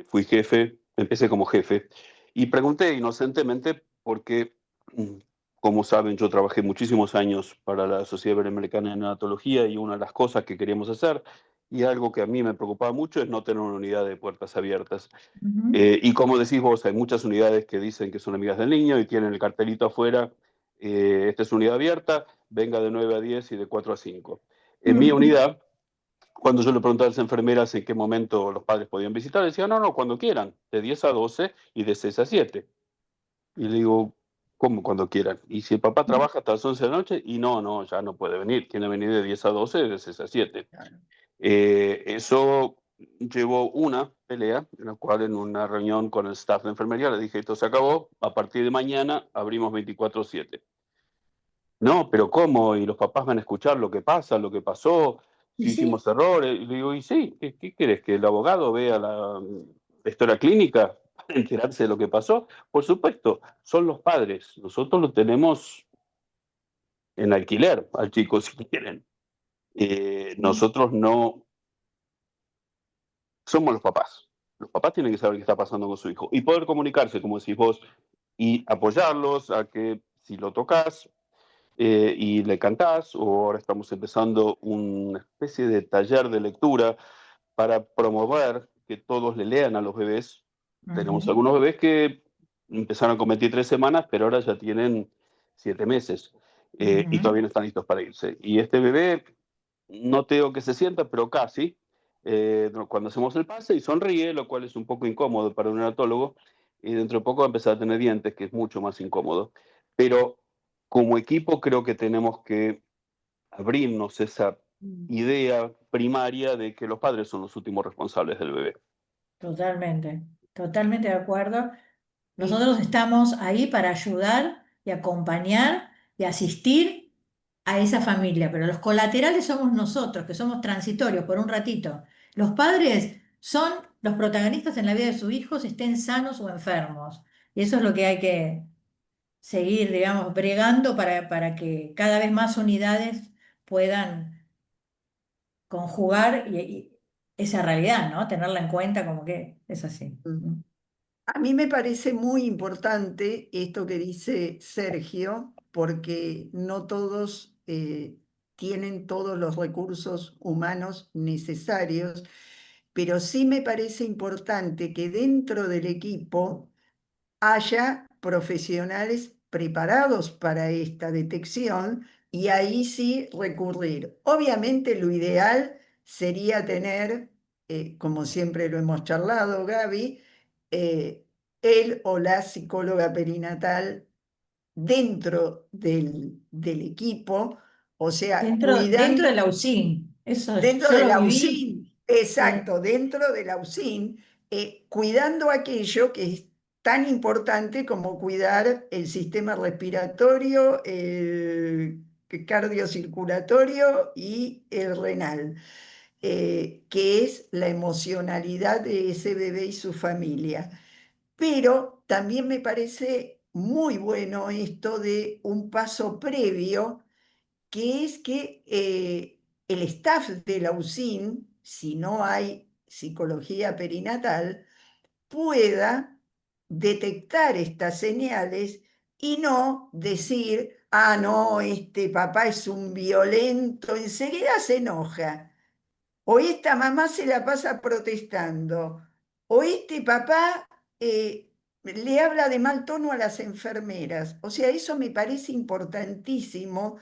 fui jefe, empecé como jefe y pregunté inocentemente porque, como saben, yo trabajé muchísimos años para la Sociedad Iberoamericana de Neonatología y una de las cosas que queríamos hacer y algo que a mí me preocupaba mucho es no tener una unidad de puertas abiertas. Ujú, Y como decís vos, hay muchas unidades que dicen que son amigas del niño y tienen el cartelito afuera, esta es unidad abierta, venga de 9 a 10 y de 4 a 5. En mi ujú, unidad, cuando yo le preguntaba a las enfermeras en qué momento los padres podían visitar, decían, no, no, cuando quieran, de 10 a 12 y de 6 a 7. Y le digo, ¿cómo cuando quieran? Y si el papá trabaja hasta las 11 de la noche, y no, no, ya no puede venir, tiene que venir de 10 a 12, de 6 a 7. claro. Eso llevó una pelea en la cual en una reunión con el staff de enfermería le dije, esto se acabó, a partir de mañana abrimos 24/7. No, pero ¿cómo? Y los papás van a escuchar lo que pasa, lo que pasó, Y si hicimos sí. errores. Y le digo, y sí, ¿qué querés? ¿Que el abogado vea la historia clínica para enterarse de lo que pasó? Por supuesto, son los padres. Nosotros lo tenemos en alquiler al chico si quieren. Nosotros no somos los papás. Los papás tienen que saber qué está pasando con su hijo y poder comunicarse, como decís vos, y apoyarlos a que si lo tocas y le cantás, o ahora estamos empezando una especie de taller de lectura para promover que todos le lean a los bebés. Tenemos Ujú, algunos bebés que empezaron con 23 semanas, pero ahora ya tienen 7 meses y ujú, todavía no están listos para irse. Y este bebé, no te digo que se sienta, pero casi, cuando hacemos el pase y sonríe, lo cual es un poco incómodo para un neonatólogo, y dentro de poco va a empezar a tener dientes, que es mucho más incómodo. Pero como equipo creo que tenemos que abrirnos esa idea primaria de que los padres son los últimos responsables del bebé. Totalmente, totalmente de acuerdo. Y Nosotros estamos ahí para ayudar y acompañar y asistir a esa familia, pero los colaterales somos nosotros, que somos transitorios por un ratito. Los padres son los protagonistas en la vida de sus hijos, estén sanos o enfermos. Y eso es lo que hay que seguir, digamos, bregando para que cada vez más unidades puedan conjugar y esa realidad, ¿no? Tenerla en cuenta como que es así. a mí me parece muy importante esto que dice Sergio, porque no todos tienen todos los recursos humanos necesarios, pero sí me parece importante que dentro del equipo haya profesionales preparados para esta detección y ahí sí recurrir. Obviamente lo ideal sería tener, como siempre lo hemos charlado, Gaby, él o la psicóloga perinatal dentro del equipo, o sea, Dentro de cuidando la UCIN, eso dentro yo de lo la viví. UCIN, Sí. exacto, dentro de la UCIN, cuidando aquello que es tan importante como cuidar el sistema respiratorio, el cardiocirculatorio y el renal, que es la emocionalidad de ese bebé y su familia. Pero también me parece muy bueno esto de un paso previo, que es que el staff de la UCIN, si no hay psicología perinatal, pueda detectar estas señales y no decir, ah, no, este papá es un violento, enseguida se enoja. O esta mamá se la pasa protestando, o este papá le habla de mal tono a las enfermeras. O sea, eso me parece importantísimo,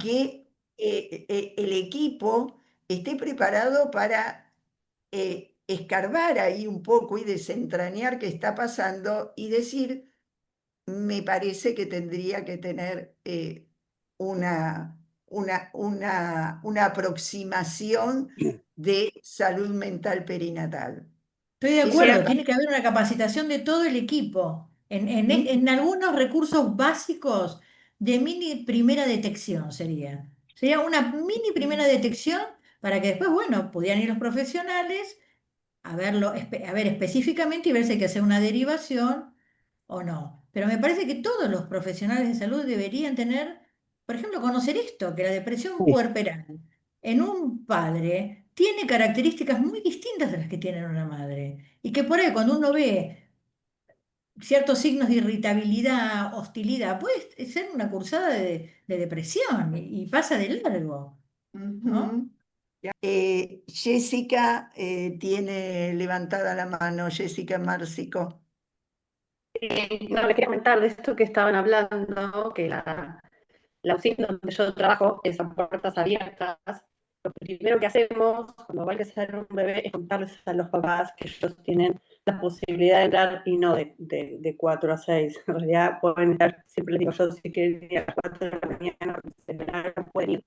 que el equipo esté preparado para escarbar ahí un poco y desentrañar qué está pasando y decir, me parece que tendría que tener una, una aproximación de salud mental perinatal. Estoy de Eso me acuerdo, parece. tiene que haber una capacitación de todo el equipo en algunos recursos básicos de mini primera detección sería. Sería una mini primera detección para que después, bueno, pudieran ir los profesionales a verlo, a ver específicamente y ver si hay que hacer una derivación o no. Pero me parece que todos los profesionales de salud deberían tener, por ejemplo, conocer esto, que la depresión puerperal en un padre tiene características muy distintas de las que tiene en una madre. Y que por ahí cuando uno ve ciertos signos de irritabilidad, hostilidad, puede ser una cursada de depresión y pasa de largo, ¿no? Ujú. Jessica tiene levantada la mano, Jessica Márcico. No, le quería comentar de esto que estaban hablando, que la UCIN donde yo trabajo es a puertas abiertas. Lo primero que hacemos cuando va a empezar un bebé es contarles a los papás que ellos tienen la posibilidad de entrar y no de 4 a 6. En realidad pueden estar, siempre les digo yo, si quieren ir a las 4 de la mañana, pueden ir.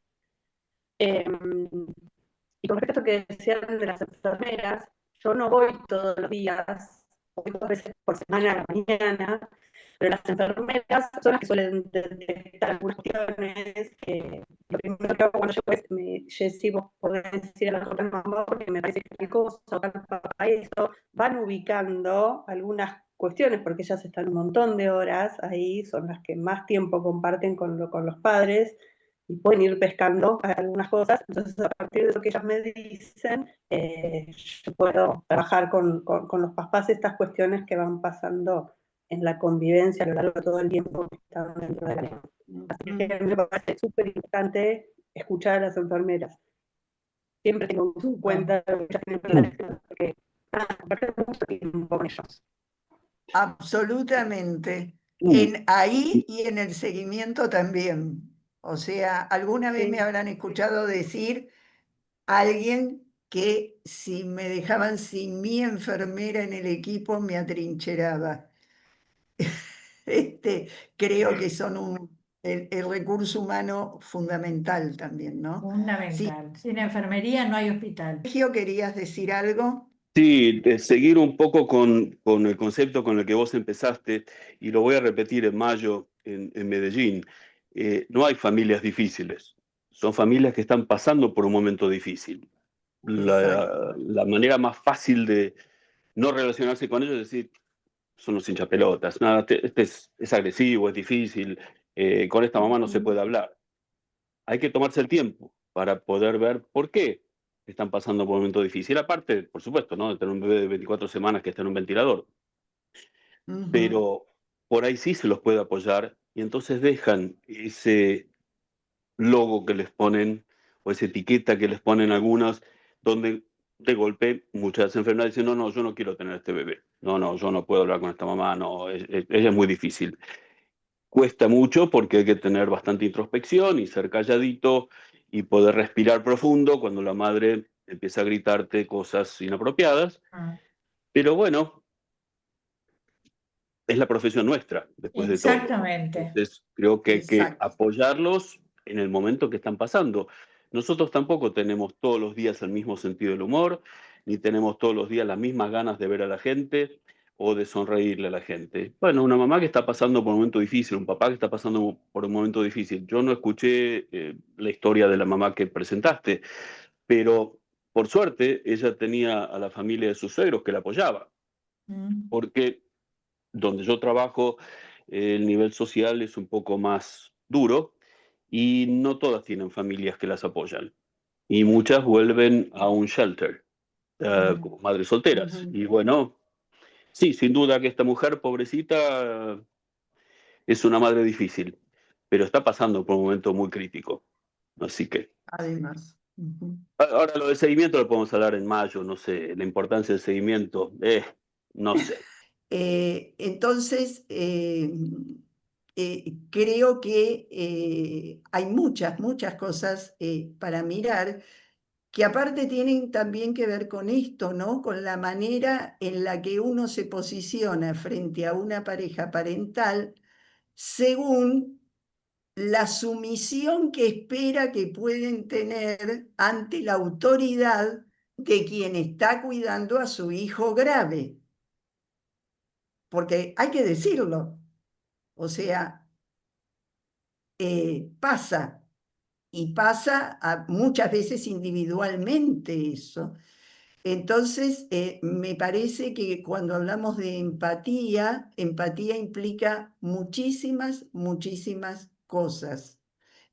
Y con respecto a lo que decían de las enfermeras, yo no voy todos los días, voy 2 veces por semana a la mañana, pero las enfermeras son las que suelen detectar algunas cuestiones. Lo primero que hago cuando yo pues, Jessy, vos podés decir a la mejor mamá, porque me parece que hay cosas, papá, esto, van ubicando algunas cuestiones, porque ellas están un montón de horas ahí, son las que más tiempo comparten con los padres, y pueden ir pescando algunas cosas. Entonces, a partir de lo que ellas me dicen, yo puedo trabajar con los papás estas cuestiones que van pasando en la convivencia a lo largo de todo el tiempo que están dentro de la vida. Así que me parece súper importante escuchar a las enfermeras. Siempre tengo en cuenta lo que ellas tienen que decir, porque comparten mucho tiempo con ellos. Absolutamente. Ahí y en el seguimiento también. O sea, alguna vez me habrán escuchado decir a alguien que si me dejaban sin mi enfermera en el equipo me atrincheraba. creo que son el recurso humano fundamental también, ¿no? Sí, Fundamental. Sin enfermería no hay hospital. Sergio, ¿querías decir algo? Sí, de seguir un poco con el concepto con el que vos empezaste, y lo voy a repetir en mayo en Medellín. No hay familias difíciles, son familias que están pasando por un momento difícil. Exacto. La manera más fácil de no relacionarse con ellos es decir, son los hinchapelotas, nada, este es agresivo, es difícil, con esta mamá no se puede hablar. Hay que tomarse el tiempo para poder ver por qué están pasando por un momento difícil. Aparte, por supuesto, ¿no? De tener un bebé de 24 semanas que está en un ventilador. Ujú. Pero por ahí sí se los puede apoyar y entonces dejan ese logo que les ponen o esa etiqueta que les ponen algunas, donde de golpe muchas enfermeras dicen, no, no, yo no quiero tener este bebé. No, no, yo no puedo hablar con esta mamá, no, ella es muy difícil. Cuesta mucho porque hay que tener bastante introspección y ser calladito y poder respirar profundo cuando la madre empieza a gritarte cosas inapropiadas. Ah, Pero bueno, es la profesión nuestra, después de todo. exactamente. Entonces, creo que hay que Exacto. apoyarlos en el momento que están pasando. Nosotros tampoco tenemos todos los días el mismo sentido del humor, ni tenemos todos los días las mismas ganas de ver a la gente o de sonreírle a la gente. Bueno, una mamá que está pasando por un momento difícil, un papá que está pasando por un momento difícil. Yo no escuché la historia de la mamá que presentaste, pero por suerte ella tenía a la familia de sus suegros que la apoyaba, Mm. porque donde yo trabajo, el nivel social es un poco más duro y no todas tienen familias que las apoyan. Y muchas vuelven a un shelter, como madres solteras. Ujú. Y bueno, sí, sin duda que esta mujer, pobrecita, es una madre difícil, pero está pasando por un momento muy crítico. Así que, Además. Ujú. ahora lo del seguimiento lo podemos hablar en mayo, no sé, la importancia del seguimiento, no sé. Entonces, creo que hay muchas cosas para mirar que aparte tienen también que ver con esto, ¿no? Con la manera en la que uno se posiciona frente a una pareja parental según la sumisión que espera que pueden tener ante la autoridad de quien está cuidando a su hijo grave. Porque hay que decirlo, o sea, pasa, y pasa muchas veces individualmente eso. Entonces, me parece que cuando hablamos de empatía, empatía implica muchísimas cosas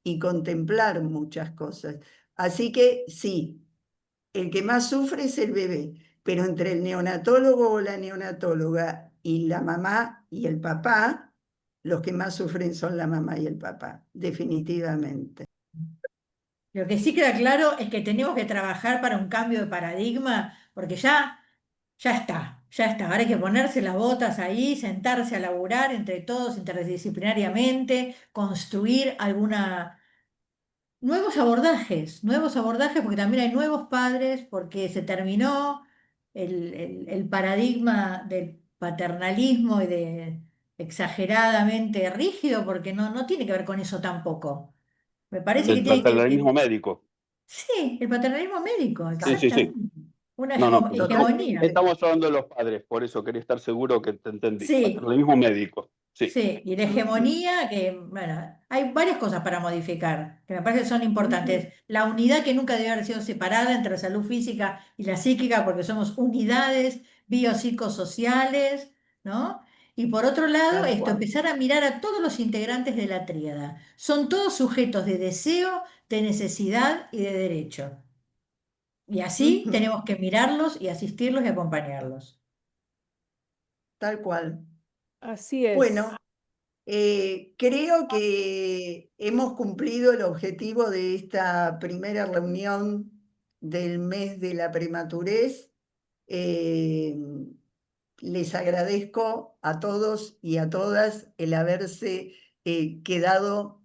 y contemplar muchas cosas. Así que sí, el que más sufre es el bebé, pero entre el neonatólogo o la neonatóloga y la mamá y el papá, los que más sufren son la mamá y el papá, definitivamente. Lo que sí queda claro es que tenemos que trabajar para un cambio de paradigma, porque ya está, ya está. Ahora hay que ponerse las botas ahí, sentarse a laburar entre todos interdisciplinariamente, construir nuevos abordajes, porque también hay nuevos padres, porque se terminó el paradigma del paternalismo y de exageradamente rígido, porque no tiene que ver con eso tampoco. Me parece que El tiene paternalismo que... médico. Sí, el paternalismo médico, Sí, sí, sí. exactamente. Una No, no, pero hegemonía. estamos hablando de los padres, por eso quería estar seguro que te entendí. Sí, Paternalismo médico, sí. sí, y la Ujú, hegemonía, que, bueno, hay varias cosas para modificar, que me parece que son ujú, importantes. La unidad que nunca debe haber sido separada entre la salud física y la psíquica, porque somos unidades biopsicosociales, ¿no? Y por otro lado, tal esto, cual. empezar a mirar a todos los integrantes de la tríada. Son todos sujetos de deseo, de necesidad y de derecho. Y así Ujú, tenemos que mirarlos y asistirlos y acompañarlos. tal cual. Así es. Bueno, creo que hemos cumplido el objetivo de esta primera reunión del mes de la prematurez. Eh, Les agradezco a todos y a todas el haberse quedado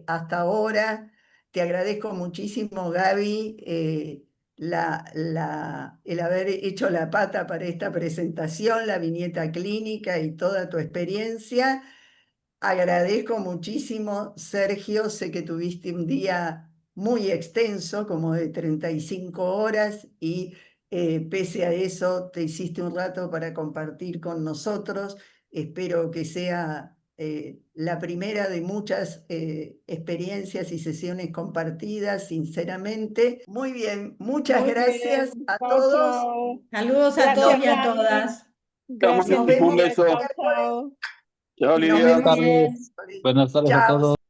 hasta ahora. Te agradezco muchísimo, Gaby, el haber hecho la pata para esta presentación, la viñeta clínica y toda tu experiencia. Agradezco muchísimo, Sergio, sé que tuviste un día muy extenso, como de 35 horas, y pese a eso te hiciste un rato para compartir con nosotros. Espero que sea la primera de muchas experiencias y sesiones compartidas, sinceramente. Muy bien, muchas Muy gracias bien. a Chao, todos. chao. Saludos a Gracias, todos y a Fanny. todas. Chao, Gracias, Nos Moni, un vemos Lidia. beso. Chao, chao. Chao, nos Lidia. vemos. Buenas tardes a Chao. todos.